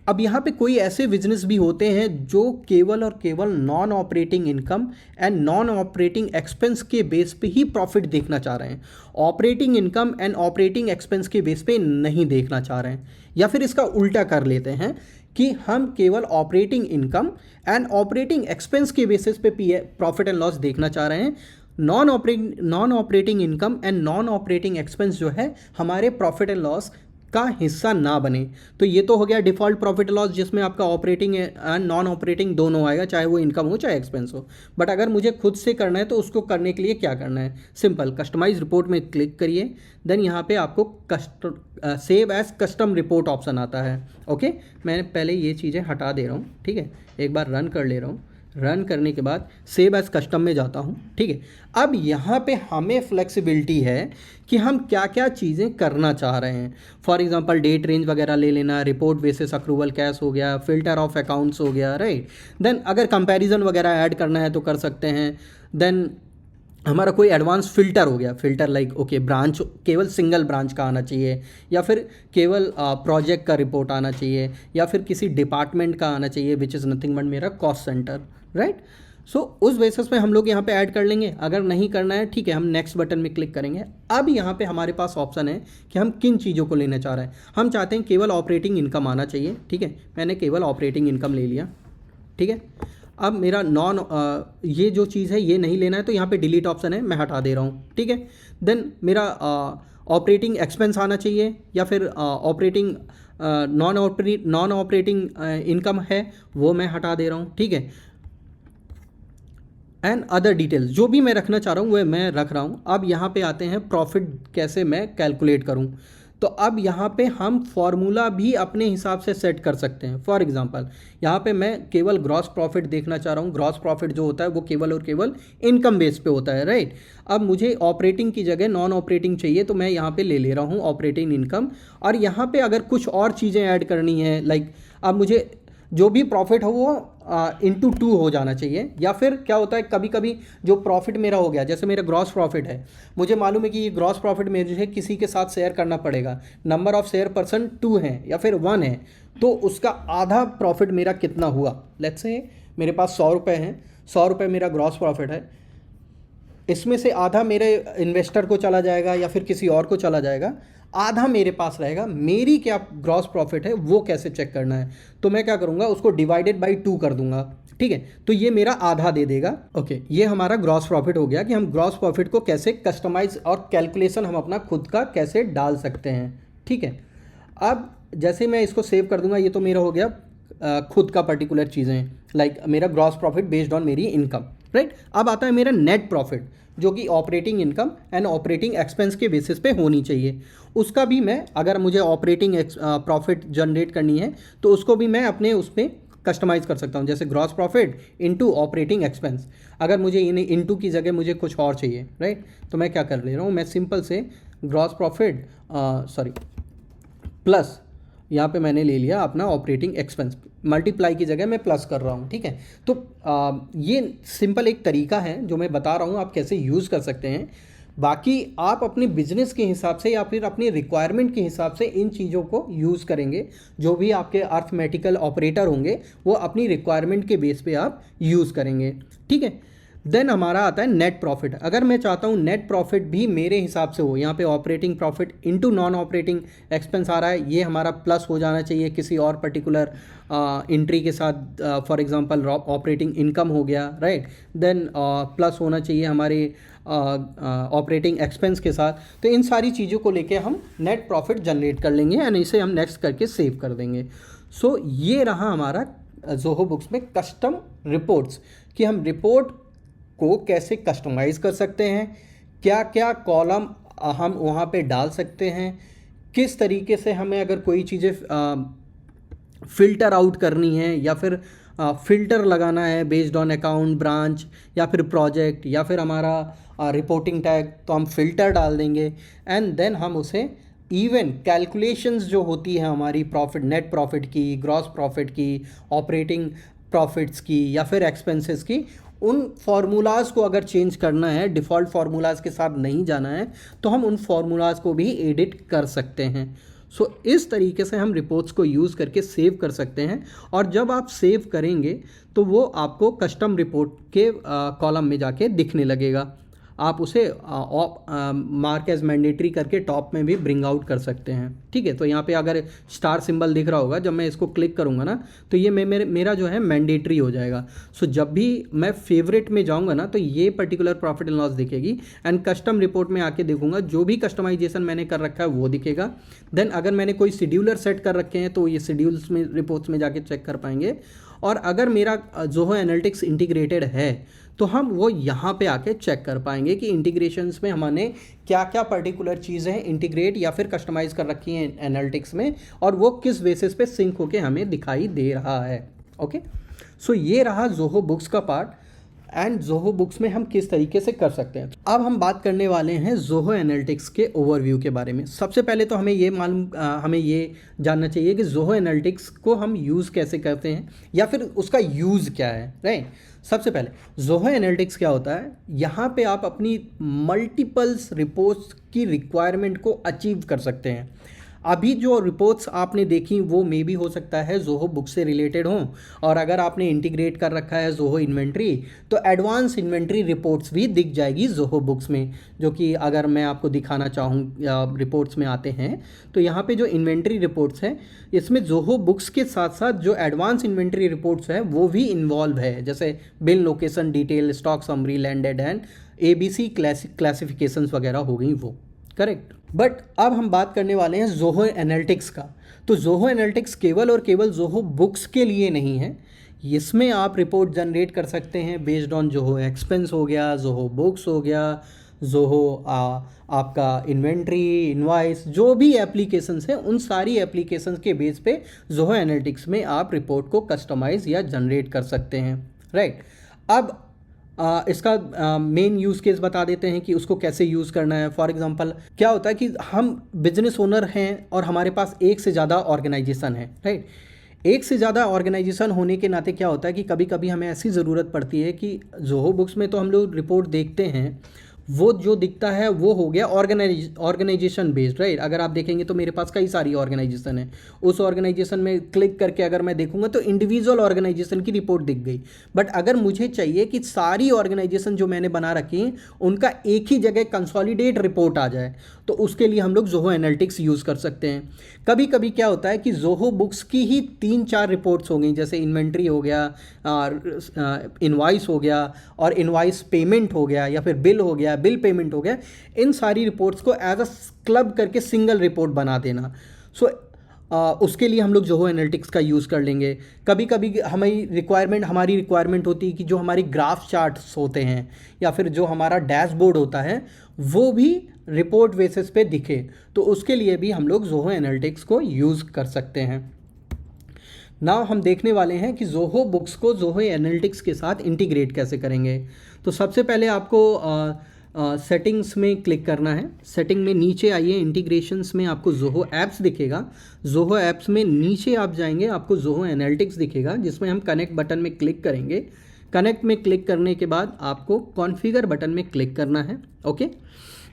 अब यहाँ पे कोई ऐसे बिजनेस भी होते हैं जो केवल और केवल non operating income and non operating expense के बेस पे ही प्रॉफिट देखना चाह रहे हैं, operating income and operating expense के बेस पे नहीं देखना चाह रहे हैं। या फिर इसका उल्टा कर लेते हैं कि हम केवल operating income and operating expense के बेसिस पे प्रॉफिट एंड लॉस देखना चाह रहे हैं। Non operating income and non operating expense जो है हमारे प्रॉफिट एंड लॉस का हिस्सा ना बने। तो ये तो हो गया डिफ़ॉल्ट प्रॉफिट लॉस, जिसमें आपका ऑपरेटिंग एंड नॉन ऑपरेटिंग दोनों आएगा, चाहे वो इनकम हो चाहे एक्सपेंस हो। बट अगर मुझे खुद से करना है तो उसको करने के लिए क्या करना है, सिंपल कस्टमाइज रिपोर्ट में क्लिक करिए, देन यहाँ पे आपको save as custom report option आता है। ओके, मैं पहले ये चीज़ें हटा दे रहा हूँ, ठीक है, एक बार रन कर ले रहा हूँ। रन करने के बाद सेव एज कस्टम में जाता हूँ, ठीक है। अब यहाँ पे हमें फ्लेक्सिबिलिटी है कि हम क्या क्या चीज़ें करना चाह रहे हैं। फॉर एग्जांपल डेट रेंज वगैरह ले लेना, रिपोर्ट बेसिस अक्रूवल कैश हो गया, फिल्टर ऑफ अकाउंट्स हो गया, राइट। देन अगर कंपैरिजन वगैरह ऐड करना है तो कर सकते हैं। देन हमारा कोई एडवांस फ़िल्टर हो गया, फ़िल्टर लाइक ओके ब्रांच केवल सिंगल ब्रांच का आना चाहिए, या फिर केवल प्रोजेक्ट का रिपोर्ट आना चाहिए, या फिर किसी डिपार्टमेंट का आना चाहिए विच इज़ नथिंग बट मेरा कॉस्ट सेंटर, राइट। सो उस बेसिस पे हम लोग यहाँ पे ऐड कर लेंगे। अगर नहीं करना है, ठीक है, हम नेक्स्ट बटन में क्लिक करेंगे। अब यहाँ पे हमारे पास ऑप्शन है कि हम किन चीज़ों को लेना चाह रहे हैं। हम चाहते हैं केवल ऑपरेटिंग इनकम आना चाहिए, ठीक है, मैंने केवल ऑपरेटिंग इनकम ले लिया, ठीक है। अब मेरा ये जो चीज़ है ये नहीं लेना है, तो यहाँ पे डिलीट ऑप्शन है, मैं हटा दे रहा हूँ, ठीक है। देन मेरा ऑपरेटिंग एक्सपेंस आना चाहिए, या फिर ऑपरेटिंग नॉन ऑपरेटिंग इनकम है वो मैं हटा दे रहा हूँ, ठीक है। एंड अदर डिटेल्स जो भी मैं रखना चाह रहा हूँ वह मैं रख रहा हूँ। अब यहाँ पे आते हैं प्रॉफिट कैसे मैं कैलकुलेट करूँ। तो अब यहाँ पे हम फॉर्मूला भी अपने हिसाब से सेट कर सकते हैं। फॉर एग्जांपल यहाँ पे मैं केवल ग्रॉस प्रॉफिट देखना चाह रहा हूँ। ग्रॉस प्रॉफिट जो होता है वो केवल और केवल इनकम बेस पे होता है, राइट। अब मुझे ऑपरेटिंग की जगह नॉन ऑपरेटिंग चाहिए, तो मैं यहाँ पे ले रहा हूँ ऑपरेटिंग इनकम। और यहाँ पे अगर कुछ और चीज़ें ऐड करनी है, लाइक अब मुझे जो भी प्रॉफिट हो वो इंटू 2 हो जाना चाहिए। या फिर क्या होता है कभी कभी जो प्रॉफिट मेरा हो गया, जैसे मेरा ग्रॉस प्रॉफिट है, मुझे मालूम है कि ये ग्रॉस प्रॉफिट मुझे किसी के साथ शेयर करना पड़ेगा, नंबर ऑफ शेयर पर्सन 2 है या फिर 1 है, तो उसका आधा प्रॉफिट मेरा कितना हुआ। लेट्स से मेरे पास 100 रुपये हैं, 100 रुपये मेरा ग्रॉस प्रॉफिट है, इसमें से आधा मेरे इन्वेस्टर को चला जाएगा या फिर किसी और को चला जाएगा, आधा मेरे पास रहेगा। मेरी क्या ग्रॉस प्रॉफिट है वो कैसे चेक करना है, तो मैं क्या करूँगा, उसको डिवाइडेड बाई 2 कर दूंगा, ठीक है। तो ये मेरा आधा दे देगा। ओके, ये हमारा ग्रॉस प्रॉफिट हो गया कि हम ग्रॉस प्रॉफिट को कैसे कस्टमाइज और कैलकुलेशन हम अपना खुद का कैसे डाल सकते हैं, ठीक है। अब जैसे मैं इसको सेव कर दूंगा, ये तो मेरा हो गया खुद का पर्टिकुलर चीज़ें, लाइक मेरा ग्रॉस प्रॉफिट बेस्ड ऑन मेरी इनकम, राइट। अब आता है मेरा नेट प्रॉफिट, जो कि operating income and operating expense के बेसिस पे होनी चाहिए। उसका भी मैं, अगर मुझे ऑपरेटिंग प्रॉफिट जनरेट करनी है तो उसको भी मैं अपने उसमें कस्टमाइज़ कर सकता हूँ, जैसे gross profit into operating expense. अगर मुझे इन्हें इनटू की जगह मुझे कुछ और चाहिए, राइट, तो मैं क्या कर ले रहा हूँ, मैं सिंपल से ग्रॉस प्रॉफिट प्लस यहाँ पे मैंने ले लिया अपना ऑपरेटिंग एक्सपेंस, मल्टीप्लाई की जगह मैं प्लस कर रहा हूँ, ठीक है। तो ये सिंपल एक तरीका है जो मैं बता रहा हूँ, आप कैसे यूज़ कर सकते हैं। बाकी आप अपने बिजनेस के हिसाब से या फिर अपनी रिक्वायरमेंट के हिसाब से इन चीज़ों को यूज़ करेंगे। जो भी आपके अर्थमेटिकल ऑपरेटर होंगे वो अपनी रिक्वायरमेंट के बेस पे आप यूज़ करेंगे, ठीक है। देन हमारा आता है नेट प्रॉफिट। अगर मैं चाहता हूँ नेट प्रॉफिट भी मेरे हिसाब से हो, यहाँ पे operating profit into non operating expense आ रहा है, ये हमारा प्लस हो जाना चाहिए किसी और पर्टिकुलर एंट्री के साथ। फॉर एग्जांपल ऑपरेटिंग इनकम हो गया, राइट। देन प्लस होना चाहिए हमारे ऑपरेटिंग एक्सपेंस के साथ। तो इन सारी चीज़ों को लेके हम नेट प्रॉफिट जनरेट कर लेंगे एंड इसे हम नेक्स्ट करके सेव कर देंगे। सो ये रहा हमारा ज़ोहो बुक्स में कस्टम रिपोर्ट्स, कि हम रिपोर्ट को कैसे कस्टमाइज़ कर सकते हैं, क्या क्या कॉलम हम वहाँ पे डाल सकते हैं, किस तरीके से हमें अगर कोई चीज़ें फ़िल्टर आउट करनी है या फिर फ़िल्टर लगाना है बेस्ड ऑन अकाउंट ब्रांच या फिर प्रोजेक्ट या फिर हमारा रिपोर्टिंग टैग, तो हम फ़िल्टर डाल देंगे एंड देन हम उसे इवन कैलकुलेशंस जो होती है हमारी प्रॉफिट, नेट प्रॉफिट की, ग्रॉस प्रॉफिट की, ऑपरेटिंग प्रॉफिट्स की या फिर एक्सपेंसेस की, उन फार्मूलाज़ को अगर चेंज करना है, डिफ़ॉल्ट फार्मूलाज़ के साथ नहीं जाना है, तो हम उन फार्मूलाज़ को भी एडिट कर सकते हैं। सो इस तरीके से हम रिपोर्ट्स को यूज़ करके सेव कर सकते हैं और जब आप सेव करेंगे तो वो आपको कस्टम रिपोर्ट के कॉलम में जाके दिखने लगेगा। आप उसे मार्क एज मैंडेटरी करके टॉप में भी ब्रिंग आउट कर सकते हैं। ठीक है, तो यहाँ पे अगर स्टार सिंबल दिख रहा होगा, जब मैं इसको क्लिक करूँगा ना तो ये मेरा जो है मैंडेटरी हो जाएगा। सो जब भी मैं फेवरेट में जाऊँगा ना तो ये पर्टिकुलर प्रॉफिट एंड लॉस दिखेगी एंड कस्टम रिपोर्ट में आके देखूंगा जो भी कस्टमाइजेशन मैंने कर रखा है वो दिखेगा। देन अगर मैंने कोई शेड्यूलर सेट कर रखे हैं तो ये शेड्यूल्स में रिपोर्ट्स में जाके चेक कर पाएंगे। और अगर मेरा जोहो एनालिटिक्स इंटीग्रेटेड है तो हम वो यहाँ पे आके चेक कर पाएंगे कि इंटीग्रेशंस में हमने क्या क्या पर्टिकुलर चीज़ें इंटीग्रेट या फिर कस्टमाइज कर रखी हैं एनालिटिक्स में और वो किस बेसिस पे सिंक होके हमें दिखाई दे रहा है। ओके, सो ये रहा जोहो बुक्स का पार्ट एंड जोहो बुक्स में हम किस तरीके से कर सकते हैं। अब हम बात करने वाले हैं जोहो एनालिटिक्स के ओवरव्यू के बारे में। सबसे पहले तो हमें ये जानना चाहिए कि जोहो एनालिटिक्स को हम यूज़ कैसे करते हैं या फिर उसका यूज़ क्या है, राइट। सबसे पहले जोहो एनालिटिक्स क्या होता है, यहाँ पे आप अपनी मल्टीपल्स रिपोर्ट्स की रिक्वायरमेंट को अचीव कर सकते हैं। अभी जो रिपोर्ट्स आपने देखी वो मे भी हो सकता है जोहो बुक से रिलेटेड हों, और अगर आपने इंटीग्रेट कर रखा है जोहो इन्वेंट्री तो एडवांस इन्वेंट्री रिपोर्ट्स भी दिख जाएगी जोहो बुक्स में, जो कि अगर मैं आपको दिखाना चाहूँ रिपोर्ट्स में आते हैं तो यहाँ पे जो इन्वेंट्री रिपोर्ट्स हैं इसमें जोहो बुक्स के साथ साथ जो एडवांस इन्वेंट्री रिपोर्ट्स है वो भी इन्वॉल्व है, जैसे bill location detail, stock summary, landed and ABC classifications वगैरह हो गई वो, करेक्ट। बट अब हम बात करने वाले हैं जोहो एनालिटिक्स का। तो जोहो एनालिटिक्स केवल और केवल जोहो बुक्स के लिए नहीं है, इसमें आप रिपोर्ट जनरेट कर सकते हैं बेस्ड ऑन जोहो एक्सपेंस हो गया, जोहो बुक्स हो गया, जोहो आपका इन्वेंट्री, इनवाइस, जो भी एप्लीकेशंस हैं उन सारी एप्लीकेशंस के बेस पे जोहो एनालिटिक्स में आप रिपोर्ट को कस्टमाइज या जनरेट कर सकते हैं, राइट। अब इसका मेन यूज़ केस बता देते हैं कि उसको कैसे यूज़ करना है। फॉर एग्जांपल क्या होता है कि हम बिजनेस ओनर हैं और हमारे पास एक से ज़्यादा ऑर्गेनाइजेशन है, राइट। एक से ज़्यादा ऑर्गेनाइजेशन होने के नाते क्या होता है कि कभी कभी हमें ऐसी ज़रूरत पड़ती है कि जोहो बुक्स में तो हम लोग रिपोर्ट देखते हैं, वो जो दिखता है वो हो गया ऑर्गेनाइजेशन बेस्ड, राइट। अगर आप देखेंगे तो मेरे पास कई सारी ऑर्गेनाइजेशन है, उस ऑर्गेनाइजेशन में क्लिक करके अगर मैं देखूंगा तो इंडिविजुअल ऑर्गेनाइजेशन की रिपोर्ट दिख गई। बट अगर मुझे चाहिए कि सारी ऑर्गेनाइजेशन जो मैंने बना रखी हैं उनका एक ही जगह कंसोलिडेट रिपोर्ट आ जाए, तो उसके लिए हम लोग जोहो एनालिटिक्स यूज़ कर सकते हैं। कभी कभी क्या होता है कि जोहो बुक्स की ही 3-4 रिपोर्ट्स हो गई, जैसे इन्वेंट्री हो गया, इनवाइस हो गया और इनवाइस पेमेंट हो गया या फिर बिल हो गया, बिल पेमेंट हो गया। इन सारी रिपोर्ट्स को एज अ क्लब करके सिंगल रिपोर्ट बना देना। सो उसके लिए हम लोग जोहो एनालिटिक्स का यूज़ कर लेंगे। कभी कभी हमारी रिक्वायरमेंट होती है कि जो हमारी ग्राफ चार्ट्स होते हैं या फिर जो हमारा डैशबोर्ड होता है वो भी रिपोर्ट बेसिस पे दिखे, तो उसके लिए भी हम लोग जोहो एनालिटिक्स को यूज़ कर सकते हैं। नाउ हम देखने वाले हैं कि जोहो बुक्स को जोहो एनालिटिक्स के साथ इंटीग्रेट कैसे करेंगे। तो सबसे पहले आपको सेटिंग्स में क्लिक करना है। सेटिंग में नीचे आइए, इंटीग्रेशंस में आपको जोहो ऐप्स दिखेगा। जोहो ऐप्स में नीचे आप जाएंगे, आपको जोहो एनालिटिक्स दिखेगा, जिसमें हम कनेक्ट बटन में क्लिक करेंगे। कनेक्ट में क्लिक करने के बाद आपको कॉन्फ़िगर बटन में क्लिक करना है। ओके,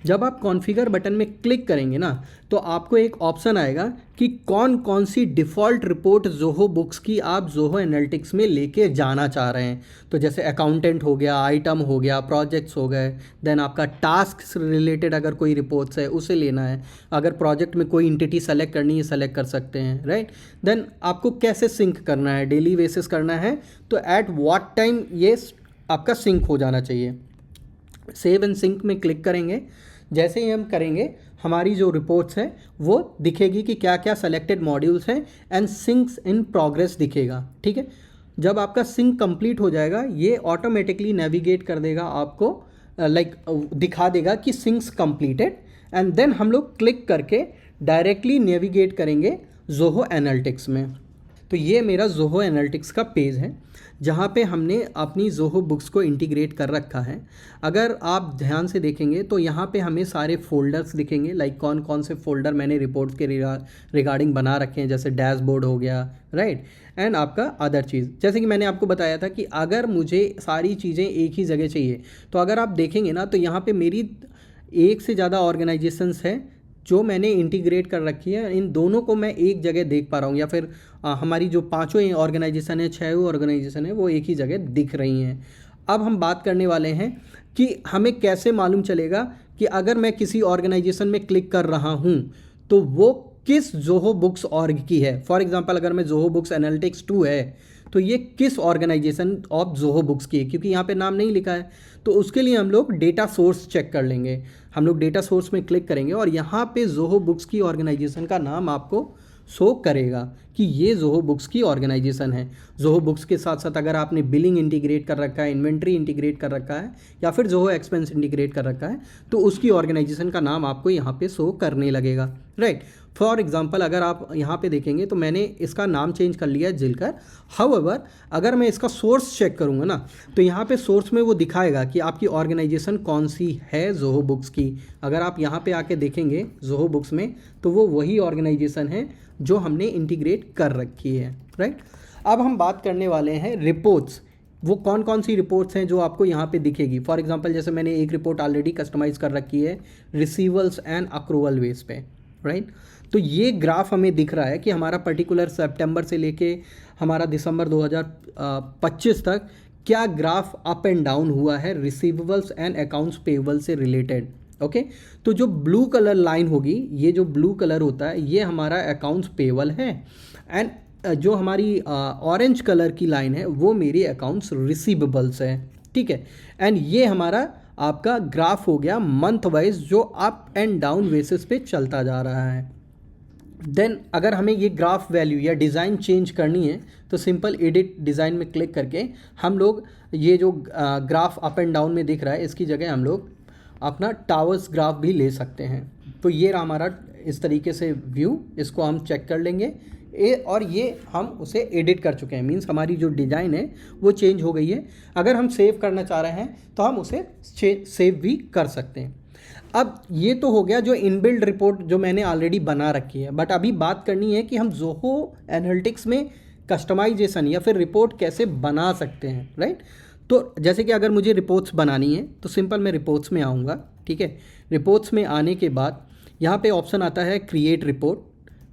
जब आप कॉन्फ़िगर बटन में क्लिक करेंगे ना तो आपको एक ऑप्शन आएगा कि कौन कौन सी डिफ़ॉल्ट रिपोर्ट जोहो बुक्स की आप जोहो एनालिटिक्स में लेके जाना चाह रहे हैं। तो जैसे अकाउंटेंट हो गया, आइटम हो गया, प्रोजेक्ट्स हो गए, देन आपका टास्क से रिलेटेड अगर कोई रिपोर्ट्स है उसे लेना है, अगर प्रोजेक्ट में कोई इंटिटी सेलेक्ट करनी है सेलेक्ट कर सकते हैं, राइट। देन आपको कैसे सिंक करना है, डेली बेसिस करना है तो एट व्हाट टाइम ये आपका सिंक हो जाना चाहिए। सेव एंड सिंक में क्लिक करेंगे। जैसे ही हम करेंगे हमारी जो रिपोर्ट्स हैं वो दिखेगी कि क्या क्या सेलेक्टेड मॉड्यूल्स हैं एंड सिंक्स इन प्रोग्रेस दिखेगा, ठीक है। जब आपका सिंक कंप्लीट हो जाएगा ये ऑटोमेटिकली नेविगेट कर देगा आपको, दिखा देगा कि सिंक्स कंप्लीटेड, एंड देन हम लोग क्लिक करके डायरेक्टली नेविगेट करेंगे जोहो एनालिटिक्स में। तो ये मेरा ज़ोहो एनालिटिक्स का पेज है जहाँ पे हमने अपनी ज़ोहो बुक्स को इंटीग्रेट कर रखा है। अगर आप ध्यान से देखेंगे तो यहाँ पे हमें सारे फोल्डर्स दिखेंगे, लाइक कौन कौन से फोल्डर मैंने रिपोर्ट्स के रिगार्डिंग बना रखे हैं, जैसे डैशबोर्ड हो गया, राइट, एंड आपका अदर चीज़। जैसे कि मैंने आपको बताया था कि अगर मुझे सारी चीज़ें एक ही जगह चाहिए, तो अगर आप देखेंगे ना तो यहाँ पे मेरी एक से ज़्यादा ऑर्गेनाइजेशंस है जो मैंने इंटीग्रेट कर रखी है। इन दोनों को मैं एक जगह देख पा रहा हूँ, या फिर हमारी जो पांचों ऑर्गेनाइजेशन है, 6 ऑर्गेनाइजेशन है, वो एक ही जगह दिख रही हैं। अब हम बात करने वाले हैं कि हमें कैसे मालूम चलेगा कि अगर मैं किसी ऑर्गेनाइजेशन में क्लिक कर रहा हूँ तो वो किस ज़ोहो बुक्स ऑर्ग की है। फॉर एग्जांपल अगर मैं ज़ोहो बुक्स एनालिटिक्स 2 है तो ये किस ऑर्गेनाइजेशन ऑफ ज़ोहो बुक्स की है, क्योंकि यहाँ पे नाम नहीं लिखा है। तो उसके लिए हम लोग डेटा सोर्स चेक कर लेंगे। हम लोग डेटा सोर्स में क्लिक करेंगे और यहाँ पे ज़ोहो बुक्स की ऑर्गेनाइजेशन का नाम आपको शो करेगा कि ये ज़ोहो बुक्स की ऑर्गेनाइजेशन है। ज़ोहो बुक्स के साथ साथ अगर आपने बिलिंग इंटीग्रेट कर रखा है, इन्वेंट्री इंटीग्रेट कर रखा है, या फिर ज़ोहो एक्सपेंस इंटीग्रेट कर रखा है, तो उसकी ऑर्गेनाइजेशन का नाम आपको यहाँ पे शो करने लगेगा, राइट। फॉर एग्जांपल अगर आप यहाँ पे देखेंगे तो मैंने इसका नाम चेंज कर लिया है जिलकर। हाउएवर अगर मैं इसका सोर्स चेक करूँगा ना तो यहाँ पे सोर्स में वो दिखाएगा कि आपकी ऑर्गेनाइजेशन कौन सी है ज़ोहो बुक्स की। अगर आप यहाँ पे आके देखेंगे ज़ोहो बुक्स में तो वो वही ऑर्गेनाइजेशन है जो हमने इंटीग्रेट कर रखी है, राइट। अब हम बात करने वाले हैं रिपोर्ट्स। वो कौन कौन सी रिपोर्ट्स हैं जो आपको यहाँ पे दिखेगी। फॉर एग्जांपल जैसे मैंने एक रिपोर्ट ऑलरेडी कस्टमाइज़ कर रखी है रिसीवल्स एंड अक्रूवल बेस पे, राइट। तो ये ग्राफ हमें दिख रहा है कि हमारा पर्टिकुलर सितंबर से लेके हमारा दिसंबर 2025 तक क्या ग्राफ अप एंड डाउन हुआ है रिसीवेबल्स एंड अकाउंट्स पेबल से रिलेटेड, ओके। तो जो ब्लू कलर लाइन होगी, ये जो ब्लू कलर होता है ये हमारा अकाउंट्स पेबल है, एंड जो हमारी ऑरेंज कलर की लाइन है वो मेरी अकाउंट्स रिसीवेबल्स है, ठीक है। एंड ये हमारा आपका ग्राफ हो गया मंथ वाइज जो अप एंड डाउन बेसिस पे चलता जा रहा है। देन अगर हमें ये ग्राफ वैल्यू या डिज़ाइन चेंज करनी है तो सिंपल एडिट डिज़ाइन में क्लिक करके हम लोग ये जो ग्राफ अप एंड डाउन में दिख रहा है इसकी जगह हम लोग अपना टावर्स ग्राफ भी ले सकते हैं। तो ये रहा हमारा इस तरीके से व्यू, इसको हम चेक कर लेंगे और ये हम उसे एडिट कर चुके हैं, मींस हमारी जो डिज़ाइन है वो चेंज हो गई है। अगर हम सेव करना चाह रहे हैं तो हम उसे सेव भी कर सकते हैं। अब ये तो हो गया जो इनबिल्ड रिपोर्ट जो मैंने ऑलरेडी बना रखी है, बट अभी बात करनी है कि हम ज़ोहो एनालिटिक्स में कस्टमाइजेशन या फिर रिपोर्ट कैसे बना सकते हैं, राइट। तो जैसे कि अगर मुझे रिपोर्ट्स बनानी है तो सिंपल मैं रिपोर्ट्स में आऊँगा, ठीक है। रिपोर्ट्स में आने के बाद यहाँ पे ऑप्शन आता है क्रिएट रिपोर्ट,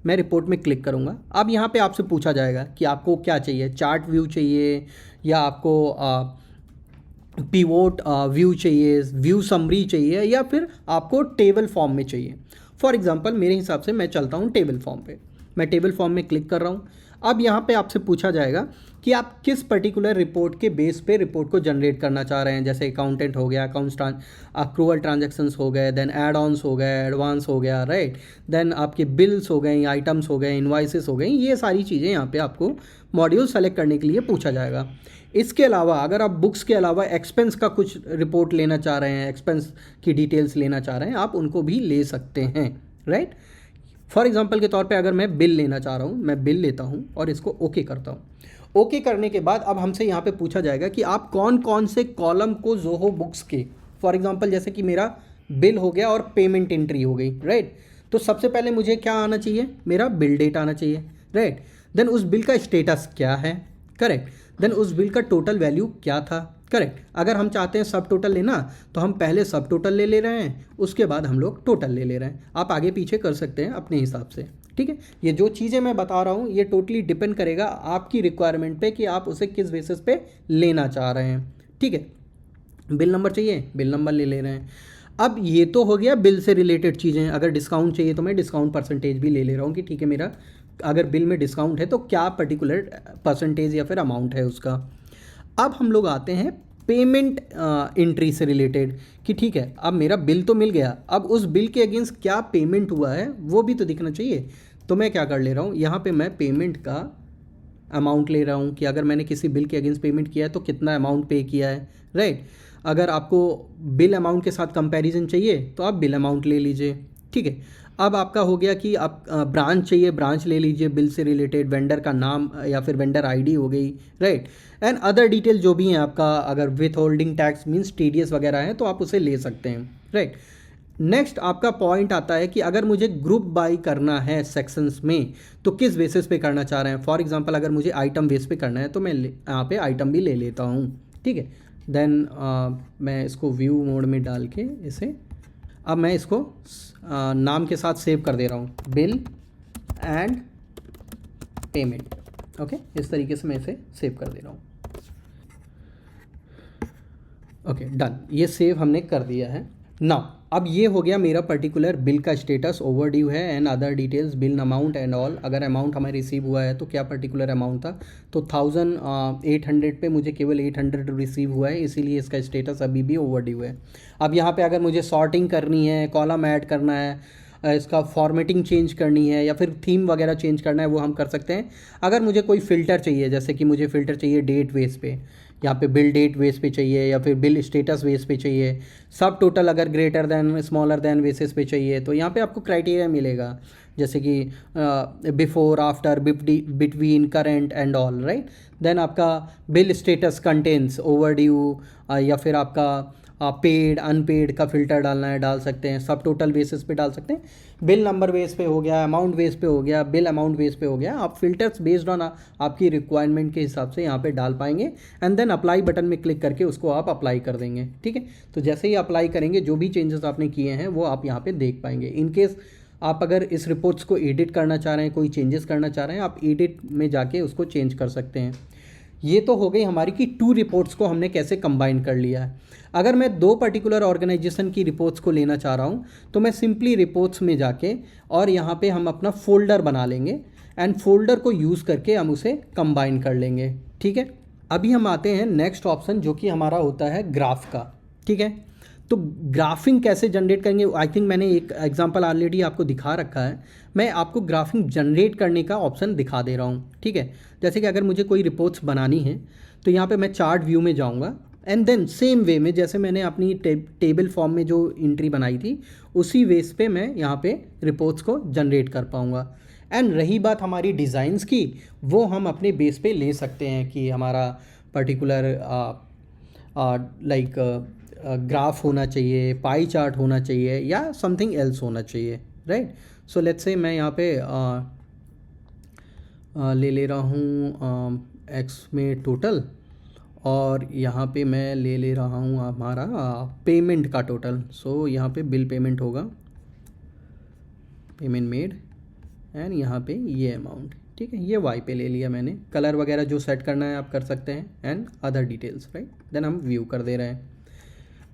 मैं रिपोर्ट में क्लिक करूँगा। अब यहाँ पे आपसे पूछा जाएगा कि आपको क्या चाहिए, चार्ट व्यू चाहिए या आपको पिवोट व्यू चाहिए, व्यू समरी चाहिए, या फिर आपको टेबल फॉर्म में चाहिए। फॉर एग्जांपल मेरे हिसाब से मैं चलता हूँ टेबल फॉर्म पे, मैं टेबल फॉर्म में क्लिक कर रहा हूँ। अब यहाँ पे आपसे पूछा जाएगा कि आप किस पर्टिकुलर रिपोर्ट के बेस पे रिपोर्ट को जनरेट करना चाह रहे हैं, जैसे अकाउंटेंट हो गया, अक्रूवल ट्रांजैक्शंस हो गए, देन एड ऑन्स हो गए, एडवांस हो गया, राइट, देन आपके बिल्स हो गए, आइटम्स हो गए, इनवाइसेस हो गए, ये सारी चीज़ें यहाँ पे आपको मॉड्यूल सेलेक्ट करने के लिए पूछा जाएगा। इसके अलावा अगर आप बुक्स के अलावा एक्सपेंस का कुछ रिपोर्ट लेना चाह रहे हैं, एक्सपेंस की डिटेल्स लेना चाह रहे हैं, आप उनको भी ले सकते हैं, राइट। फॉर एग्जांपल के तौर पे अगर मैं बिल लेना चाह रहा हूँ, मैं बिल लेता हूँ और इसको ओके करता हूँ। ओके करने के बाद अब हमसे यहाँ पे पूछा जाएगा कि आप कौन कौन से कॉलम को ज़ोहो बुक्स के, फॉर एग्जांपल जैसे कि मेरा बिल हो गया और पेमेंट एंट्री हो गई, राइट। तो सबसे पहले मुझे क्या आना चाहिए, मेरा बिल डेट आना चाहिए, राइट। देन उस बिल का स्टेटस क्या है, करेक्ट। देन उस बिल का टोटल वैल्यू क्या था, करेक्ट। अगर हम चाहते हैं सब टोटल लेना तो हम पहले सब टोटल ले रहे हैं, उसके बाद हम लोग टोटल ले रहे हैं। आप आगे पीछे कर सकते हैं अपने हिसाब से, ठीक है। ये जो चीज़ें मैं बता रहा हूँ ये टोटली डिपेंड करेगा आपकी रिक्वायरमेंट पे कि आप उसे किस बेसिस पे लेना चाह रहे हैं, ठीक है। बिल नंबर चाहिए, बिल नंबर ले रहे हैं। अब ये तो हो गया बिल से रिलेटेड चीज़ें। अगर डिस्काउंट चाहिए तो मैं डिस्काउंट परसेंटेज भी ले रहा हूँ कि ठीक है मेरा अगर बिल में डिस्काउंट है तो क्या पर्टिकुलर परसेंटेज या फिर अमाउंट है उसका। अब हम लोग आते हैं पेमेंट एंट्री से रिलेटेड कि ठीक है अब मेरा बिल तो मिल गया, अब उस बिल के अगेंस्ट क्या पेमेंट हुआ है वो भी तो दिखना चाहिए। तो मैं क्या कर ले रहा हूँ, यहाँ पे मैं पेमेंट का अमाउंट ले रहा हूँ कि अगर मैंने किसी बिल के अगेंस्ट पेमेंट किया है तो कितना अमाउंट पे किया है, राइट। अगर आपको बिल अमाउंट के साथ कंपैरिजन चाहिए तो आप बिल अमाउंट ले लीजिए, ठीक है। अब आपका हो गया कि आप ब्रांच चाहिए, ब्रांच ले लीजिए बिल से रिलेटेड, वेंडर का नाम या फिर वेंडर आईडी हो गई, राइट, एंड अदर डिटेल जो भी हैं आपका, अगर with holding tax means TDS वगैरह है तो आप उसे ले सकते हैं, राइट। नेक्स्ट आपका पॉइंट आता है कि अगर मुझे ग्रुप बाई करना है सेक्शंस में तो किस बेसिस पे करना चाह रहे हैं। फॉर एग्जांपल अगर मुझे आइटम बेस पे करना है तो मैं यहाँ पे आइटम भी ले लेता हूँ, ठीक है। देन मैं इसको व्यू मोड में डाल के इसे, अब मैं इसको नाम के साथ सेव कर दे रहा हूँ, बिल एंड पेमेंट, ओके। इस तरीके से मैं इसे सेव कर दे रहा हूँ, ओके डन। ये सेव हमने कर दिया है। नाउ अब ये हो गया मेरा पर्टिकुलर बिल का स्टेटस, ओवर ड्यू है and other details, bill amount and all. अगर अमाउंट हमें रिसीव हुआ है तो क्या पर्टिकुलर अमाउंट था, तो 1800 पे मुझे केवल 800 रिसीव हुआ है, इसीलिए इसका स्टेटस अभी भी ओवर ड्यू है। अब यहाँ पे अगर मुझे सॉर्टिंग करनी है, कॉलम ऐड करना है, इसका फॉर्मेटिंग चेंज करनी है या फिर थीम वगैरह चेंज करना है, वो हम कर सकते हैं। अगर मुझे कोई फ़िल्टर चाहिए, जैसे कि मुझे फ़िल्टर चाहिए डेट बेस पे, यहाँ पे बिल डेट बेस पे चाहिए या फिर बिल स्टेटस बेस पे चाहिए, सब टोटल अगर greater than smaller than basis पे चाहिए, तो यहाँ पे आपको क्राइटेरिया मिलेगा, जैसे कि before, after, between, current and all, right. Then आपका bill status contents overdue या फिर आपका पेड अनपेड का फ़िल्टर डालना है, डाल सकते हैं। सब टोटल बेसिस पे डाल सकते हैं, बिल नंबर बेस पे हो गया, अमाउंट बेस पे हो गया, बिल अमाउंट बेस पे हो गया। आप फ़िल्टर्स बेस्ड ऑन आपकी रिक्वायरमेंट के हिसाब से यहाँ पे डाल पाएंगे एंड देन अप्लाई बटन में क्लिक करके उसको आप अप्लाई कर देंगे, ठीक है। तो जैसे ही अप्लाई करेंगे जो भी चेंजेस आपने किए हैं वो आप यहाँ पर देख पाएंगे। इनकेस आप अगर इस रिपोर्ट्स को एडिट करना चाह रहे हैं, कोई चेंजेस करना चाह रहे हैं, आप एडिट में जाके उसको चेंज कर सकते हैं। ये तो हो गई हमारी कि 2 रिपोर्ट्स को हमने कैसे कंबाइन कर लिया है। अगर मैं 2 पर्टिकुलर ऑर्गेनाइजेशन की रिपोर्ट्स को लेना चाह रहा हूँ तो मैं सिंपली रिपोर्ट्स में जाके और यहाँ पे हम अपना फोल्डर बना लेंगे एंड फोल्डर को यूज़ करके हम उसे कंबाइन कर लेंगे, ठीक है। अभी हम आते हैं नेक्स्ट ऑप्शन जो कि हमारा होता है ग्राफ का, ठीक है। तो ग्राफिंग कैसे जनरेट करेंगे, आई थिंक मैंने एक एग्जांपल ऑलरेडी आपको दिखा रखा है। मैं आपको ग्राफिंग जनरेट करने का ऑप्शन दिखा दे रहा हूँ, ठीक है। जैसे कि अगर मुझे कोई रिपोर्ट्स बनानी है तो यहाँ पे मैं चार्ट व्यू में जाऊँगा एंड देन सेम वे में जैसे मैंने अपनी टेबल फॉर्म में जो एंट्री बनाई थी उसी बेस पे मैं यहाँ पे रिपोर्ट्स को जनरेट कर पाऊँगा। एंड रही बात हमारी डिज़ाइंस की, वो हम अपने बेस पे ले सकते हैं कि हमारा पर्टिकुलर लाइक ग्राफ होना चाहिए, पाई चार्ट होना चाहिए या समथिंग एल्स होना चाहिए, राइट। सो लेट्स से मैं यहाँ पे ले ले रहा हूँ एक्स में टोटल और यहाँ पे मैं ले ले रहा हूँ हमारा पेमेंट का टोटल। सो यहाँ पे बिल पेमेंट होगा, पेमेंट मेड एंड यहाँ पे ये अमाउंट, ठीक है। ये वाई पे ले लिया मैंने। कलर वगैरह जो सेट करना है आप कर सकते हैं and other details, right. Then हम व्यू कर दे रहे हैं।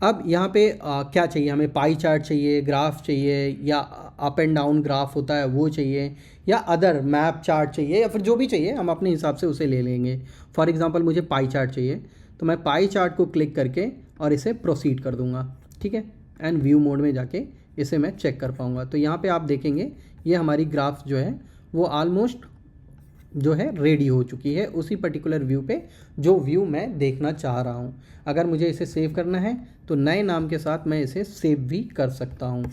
अब यहाँ पे क्या चाहिए हमें, पाई चार्ट चाहिए, ग्राफ चाहिए या अप एंड डाउन ग्राफ होता है वो चाहिए या अदर मैप चार्ट चाहिए या फिर जो भी चाहिए हम अपने हिसाब से उसे ले लेंगे। फॉर एग्जांपल मुझे पाई चार्ट चाहिए तो मैं पाई चार्ट को क्लिक करके और इसे प्रोसीड कर दूंगा, ठीक है। एंड व्यू मोड में जाके इसे मैं चेक कर पाऊँगा। तो यहाँ पर आप देखेंगे ये हमारी ग्राफ जो है वो ऑलमोस्ट जो है रेडी हो चुकी है उसी पर्टिकुलर व्यू पे जो व्यू मैं देखना चाह रहा हूँ। अगर मुझे इसे सेव करना है तो नए नाम के साथ मैं इसे सेव भी कर सकता हूँ।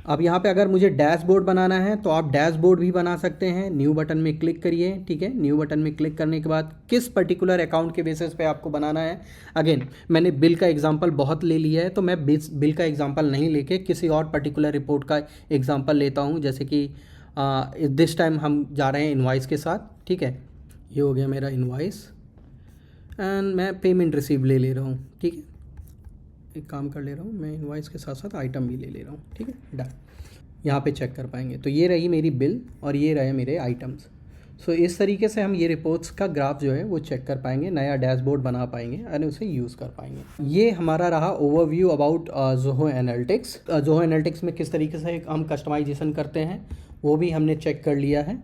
अब यहाँ पे अगर मुझे डैशबोर्ड बनाना है तो आप डैशबोर्ड भी बना सकते हैं। न्यू बटन में क्लिक करिए, ठीक है। न्यू बटन में क्लिक करने के बाद किस पर्टिकुलर अकाउंट के बेसिस पे आपको बनाना है, अगेन मैंने बिल का एग्जांपल बहुत ले लिया है तो मैं बिल का एग्जांपल नहीं लेके किसी और पर्टिकुलर रिपोर्ट का एग्जांपल लेता हूँ। जैसे कि दिस टाइम हम जा रहे हैं इनवाइस के साथ, ठीक है। ये हो गया मेरा इनवाइस एंड मैं पेमेंट रिसीव ले ले रहा हूँ, ठीक है। एक काम कर ले रहा हूँ मैं, इनवाइस के साथ साथ आइटम भी ले ले रहा हूँ, ठीक है, डन। यहाँ पे चेक कर पाएंगे तो ये रही मेरी बिल और ये रहे मेरे आइटम्स। सो इस तरीके से हम ये रिपोर्ट्स का ग्राफ जो है वो चेक कर पाएंगे, नया डैशबोर्ड बना पाएंगे और उसे यूज़ कर पाएंगे। ये हमारा रहा overview about Zoho analytics. Zoho analytics में किस तरीके से हम कस्टमाइजेशन करते हैं वो भी हमने चेक कर लिया है।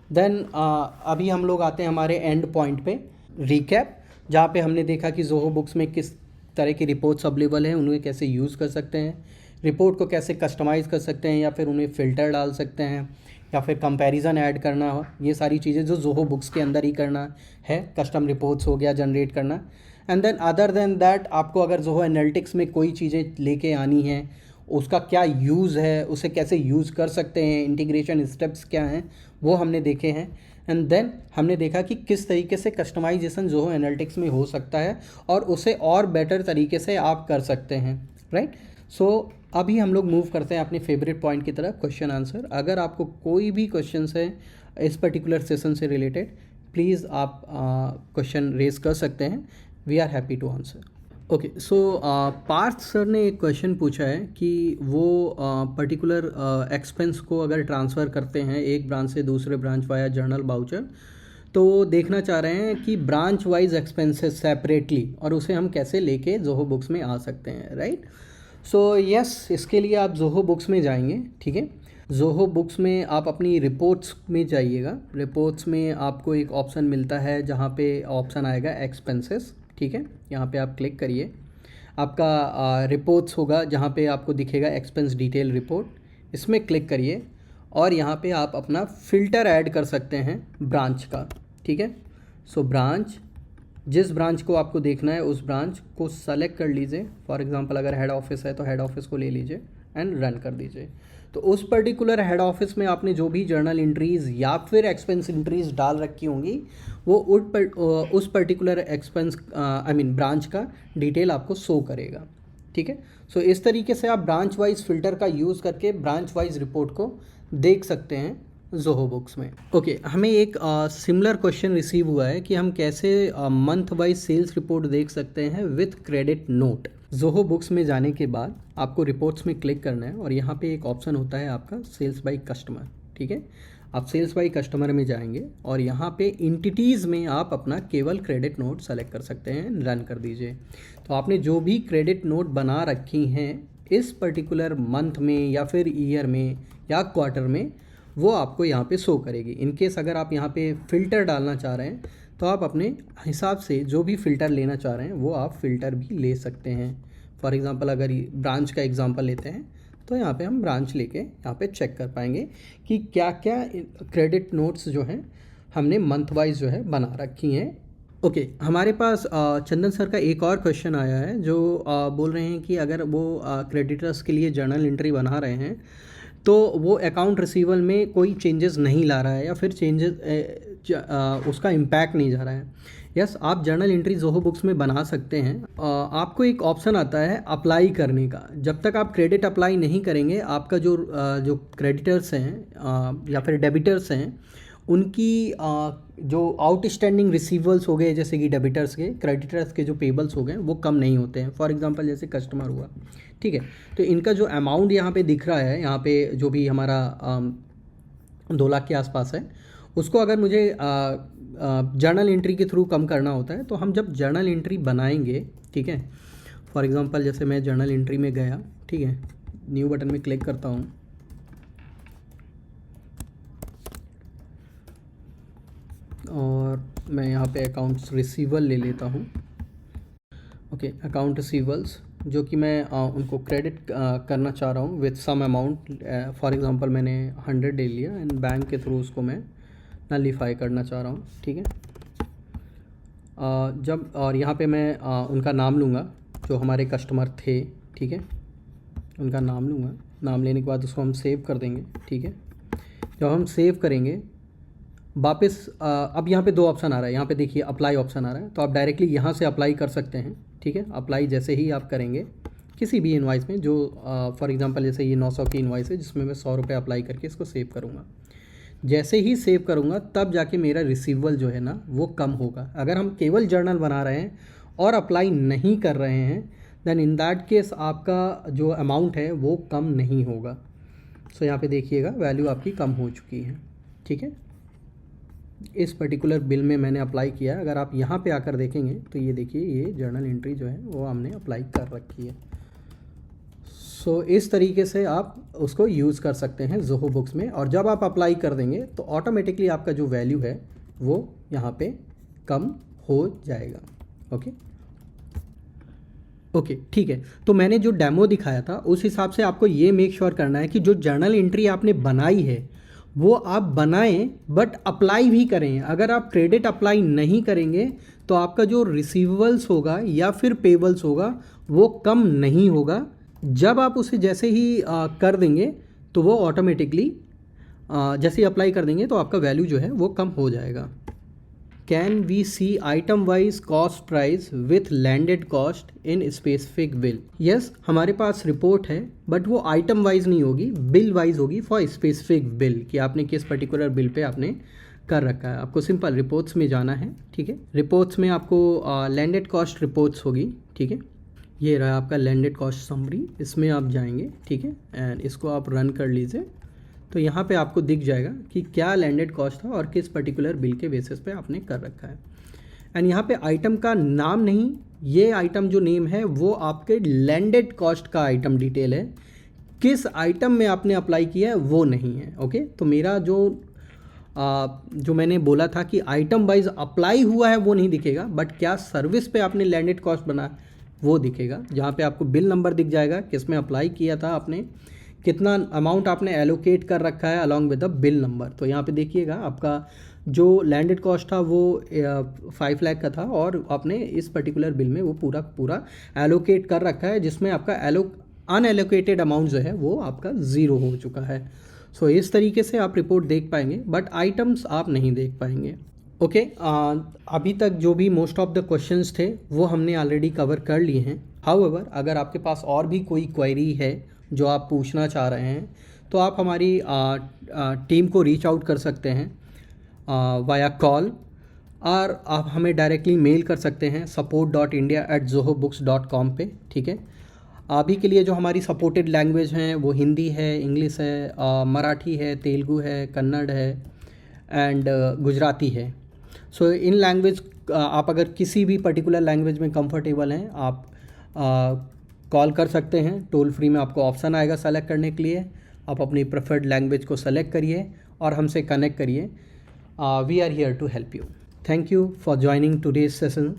देन अभी हम लोग आते हैं हमारे एंड पॉइंट पे, रिकैप, जहाँ पे हमने देखा कि जोहो बुक्स में किस तरह की रिपोर्ट्स अवेलेबल हैं, उन्हें कैसे यूज़ कर सकते हैं, रिपोर्ट को कैसे कस्टमाइज़ कर सकते हैं या फिर उन्हें फ़िल्टर डाल सकते हैं या फिर कंपैरिजन ऐड करना हो, ये सारी चीज़ें जो जोहो बुक्स के अंदर ही करना है। कस्टम रिपोर्ट्स हो गया जनरेट करना। And then other than that आपको अगर जोहो एनालिटिक्स में कोई चीज़ें लेके आनी हैं उसका क्या यूज़ है, उसे कैसे यूज़ कर सकते हैं, इंटीग्रेशन स्टेप्स क्या हैं, वो हमने देखे हैं। एंड देन हमने देखा कि किस तरीके से कस्टमाइजेशन जोहो एनालिटिक्स में हो सकता है और उसे और बेटर तरीके से आप कर सकते हैं, राइट। सो अभी हम लोग मूव करते हैं अपने फेवरेट पॉइंट की तरफ, क्वेश्चन आंसर। अगर आपको कोई भी क्वेश्चन है इस पर्टिकुलर सेशन से रिलेटेड, प्लीज़ आप क्वेश्चन रेज कर सकते हैं, we are happy to answer. Okay, so Parth sir ने एक क्वेश्चन पूछा है कि वो पर्टिकुलर एक्सपेंस को अगर ट्रांसफ़र करते हैं एक ब्रांच से दूसरे ब्रांच वाया जर्नल बाउचर, तो वो देखना चाह रहे हैं कि ब्रांच वाइज एक्सपेंसेस सेपरेटली और उसे हम कैसे लेके जोहो बुक्स में आ सकते हैं, राइट। सो यस, इसके लिए आप जोहो बुक्स में जाएंगे, ठीक है। जोहो बुक्स में आप अपनी रिपोर्ट्स में जाइएगा। रिपोर्ट्स में आपको एक ऑप्शन मिलता है जहाँ पे ऑप्शन आएगा एक्सपेंसेस, ठीक है। यहाँ पे आप क्लिक करिए, आपका रिपोर्ट्स होगा जहाँ पे आपको दिखेगा एक्सपेंस डिटेल रिपोर्ट, इसमें क्लिक करिए और यहाँ पे आप अपना फ़िल्टर ऐड कर सकते हैं ब्रांच का, ठीक है। सो ब्रांच, जिस ब्रांच को आपको देखना है उस ब्रांच को सेलेक्ट कर लीजिए। फॉर एग्जांपल अगर हेड ऑफिस है तो हेड ऑफिस को ले लीजिए एंड रन कर दीजिए। तो उस पर्टिकुलर हेड ऑफिस में आपने जो भी जर्नल एंट्रीज़ या फिर एक्सपेंस एंट्रीज़ डाल रखी होंगी वो उस पर्टिकुलर एक्सपेंस ब्रांच का डिटेल आपको शो करेगा, ठीक है। सो इस तरीके से आप ब्रांच वाइज फ़िल्टर का यूज़ करके ब्रांच वाइज रिपोर्ट को देख सकते हैं जोहो बुक्स में। ओके, हमें एक सिमिलर क्वेश्चन रिसीव हुआ है कि हम कैसे मंथ वाइज सेल्स रिपोर्ट देख सकते हैं with credit note. Zoho books में जाने के बाद आपको रिपोर्ट्स में क्लिक करना है और यहाँ पे एक ऑप्शन होता है आपका सेल्स बाय कस्टमर, ठीक है। आप सेल्स बाय कस्टमर में जाएंगे और यहाँ पे इंटिटीज़ में आप अपना केवल क्रेडिट नोट सेलेक्ट कर सकते हैं, रन कर दीजिए। तो आपने जो भी क्रेडिट नोट बना रखी हैं इस पर्टिकुलर मंथ में या फिर ईयर में या क्वार्टर में, वो आपको यहाँ पे शो करेगी। इन केस अगर आप यहाँ पे फ़िल्टर डालना चाह रहे हैं तो आप अपने हिसाब से जो भी फ़िल्टर लेना चाह रहे हैं वो आप फ़िल्टर भी ले सकते हैं। फॉर एग्ज़ाम्पल अगर ब्रांच का एग्ज़ाम्पल लेते हैं तो यहाँ पे हम ब्रांच लेके यहाँ पे चेक कर पाएंगे कि क्या क्या क्रेडिट नोट्स जो हैं हमने मंथ वाइज जो है बना रखी हैं। ओके, हमारे पास चंदन सर का एक और क्वेश्चन आया है जो बोल रहे हैं कि अगर वो क्रेडिटर्स के लिए जर्नल एंट्री बना रहे हैं तो वो अकाउंट रिसीवल में कोई चेंजेस नहीं ला रहा है या फिर उसका इम्पैक्ट नहीं जा रहा है। यस, आप जर्नल एंट्री जोहो बुक्स में बना सकते हैं। आपको एक ऑप्शन आता है अप्लाई करने का। जब तक आप क्रेडिट अप्लाई नहीं करेंगे आपका जो क्रेडिटर्स हैं या फिर डेबिटर्स हैं उनकी जो आउटस्टैंडिंग रिसीवल्स हो गए जैसे कि डेबिटर्स के, क्रेडिटर्स के जो पेबल्स हो गए वो कम नहीं होते हैं। फॉर एग्जांपल जैसे कस्टमर हुआ, ठीक है। तो इनका जो अमाउंट यहाँ पे दिख रहा है, यहाँ पे जो भी हमारा 2 लाख के आसपास है, उसको अगर मुझे जर्नल एंट्री के थ्रू कम करना होता है तो हम जब जर्नल एंट्री बनाएंगे, ठीक है। फॉर एग्जांपल जैसे मैं जर्नल एंट्री में गया, ठीक है, न्यू बटन में क्लिक करता हूँ और मैं यहाँ पे अकाउंट्स रिसीवल ले लेता हूँ। ओके, अकाउंट रिसीवल्स जो कि मैं उनको क्रेडिट करना चाह रहा हूँ with some amount. For example मैंने 100 ले लिया एंड बैंक के थ्रू उसको मैं नलीफाई करना चाह रहा हूँ, ठीक है। जब और यहाँ पे मैं उनका नाम लूँगा जो हमारे कस्टमर थे, ठीक है, उनका नाम लूँगा। नाम लेने के बाद उसको हम सेव कर देंगे, ठीक है। जब हम सेव करेंगे वापस अब यहाँ पे 2 ऑप्शन आ रहा है। यहाँ पे देखिए अप्लाई ऑप्शन आ रहा है, तो आप डायरेक्टली यहाँ से अप्लाई कर सकते हैं, ठीक है। अप्लाई जैसे ही आप करेंगे किसी भी इनवाइस में, जो फॉर एग्जांपल जैसे ये 900 की इनवाइस है जिसमें मैं 100 रुपये अप्लाई करके इसको सेव करूँगा। जैसे ही सेव करूँगा तब जाके मेरा रिसीवल जो है ना वो कम होगा। अगर हम केवल जर्नल बना रहे हैं और अप्लाई नहीं कर रहे हैं देन इन दैट केस आपका जो अमाउंट है वो कम नहीं होगा। सो यहाँ पे देखिएगा वैल्यू आपकी कम हो चुकी है, ठीक है। इस पर्टिकुलर बिल में मैंने अप्लाई किया है। अगर आप यहाँ पे आकर देखेंगे तो ये देखिए ये जर्नल एंट्री जो है वो हमने अप्लाई कर रखी है। सो इस तरीके से आप उसको यूज़ कर सकते हैं जोहो बुक्स में, और जब आप अप्लाई कर देंगे तो ऑटोमेटिकली आपका जो वैल्यू है वो यहाँ पे कम हो जाएगा। ओके, ठीक है। तो मैंने जो डेमो दिखाया था उस हिसाब से आपको ये मेक श्योर करना है कि जो जर्नल एंट्री आपने बनाई है वो आप बनाएं बट अप्लाई भी करें। अगर आप क्रेडिट अप्लाई नहीं करेंगे तो आपका जो रिसीवेबल्स होगा या फिर पेबल्स होगा वो कम नहीं होगा, जब आप उसे जैसे ही कर देंगे तो वो ऑटोमेटिकली जैसे ही अप्लाई कर देंगे तो आपका वैल्यू जो है वो कम हो जाएगा। Can we see item wise cost price with landed cost in specific bill. Yes, हमारे पास रिपोर्ट है बट वो आइटम वाइज नहीं होगी, बिल वाइज होगी फॉर स्पेसिफिक बिल, कि आपने किस पर्टिकुलर बिल पे आपने कर रखा है। आपको सिंपल रिपोर्ट्स में जाना है, ठीक है। रिपोर्ट्स में आपको लैंडेड कॉस्ट रिपोर्ट्स होगी, ठीक है। ये रहा आपका लैंडेड कॉस्ट समरी, इसमें आप जाएंगे, ठीक है, एंड इसको आप रन कर लीजिए। तो यहाँ पे आपको दिख जाएगा कि क्या लैंडेड कॉस्ट था और किस पर्टिकुलर बिल के बेसिस पे आपने कर रखा है। एंड यहाँ पे आइटम का नाम नहीं, ये आइटम जो नेम है वो आपके लैंडेड कॉस्ट का आइटम डिटेल है, किस आइटम में आपने अप्लाई किया है वो नहीं है। ओके, तो मेरा जो मैंने बोला था कि आइटम वाइज अप्लाई हुआ है वो नहीं दिखेगा, बट क्या सर्विस पे आपने लैंडेड कॉस्ट बना वो दिखेगा, जहाँ पे आपको बिल नंबर दिख जाएगा, किस में अप्लाई किया था आपने, कितना अमाउंट आपने एलोकेट कर रखा है along with the bill number. तो यहाँ पे देखिएगा आपका जो लैंडेड कॉस्ट था वो 5 लाख का था और आपने इस पर्टिकुलर बिल में वो पूरा एलोकेट कर रखा है, जिसमें आपका अनएलोकेटेड अमाउंट जो है वो आपका 0 हो चुका है। सो इस तरीके से आप रिपोर्ट देख पाएंगे बट आइटम्स आप नहीं देख पाएंगे। ओके, अभी तक जो भी मोस्ट ऑफ द क्वेश्चंस थे वो हमने ऑलरेडी कवर कर लिए हैं। हाउएवर, अगर आपके पास और भी कोई क्वेरी है जो आप पूछना चाह रहे हैं तो आप हमारी टीम को रीच आउट कर सकते हैं वाया कॉल, और आप हमें डायरेक्टली मेल कर सकते हैं support.india@zohobooks.com पे, ठीक है। अभी के लिए जो हमारी सपोर्टेड लैंग्वेज हैं वो हिंदी है, इंग्लिश है, मराठी है, तेलुगु है, कन्नड़ है एंड गुजराती है। सो इन लैंग्वेज आप अगर किसी भी पर्टिकुलर लैंग्वेज में कंफर्टेबल हैं आप कॉल कर सकते हैं। टोल फ्री में आपको ऑप्शन आएगा सेलेक्ट करने के लिए, आप अपनी प्रेफर्ड लैंग्वेज को सेलेक्ट करिए और हमसे कनेक्ट करिए। We are here to help you. Thank you for joining today's session.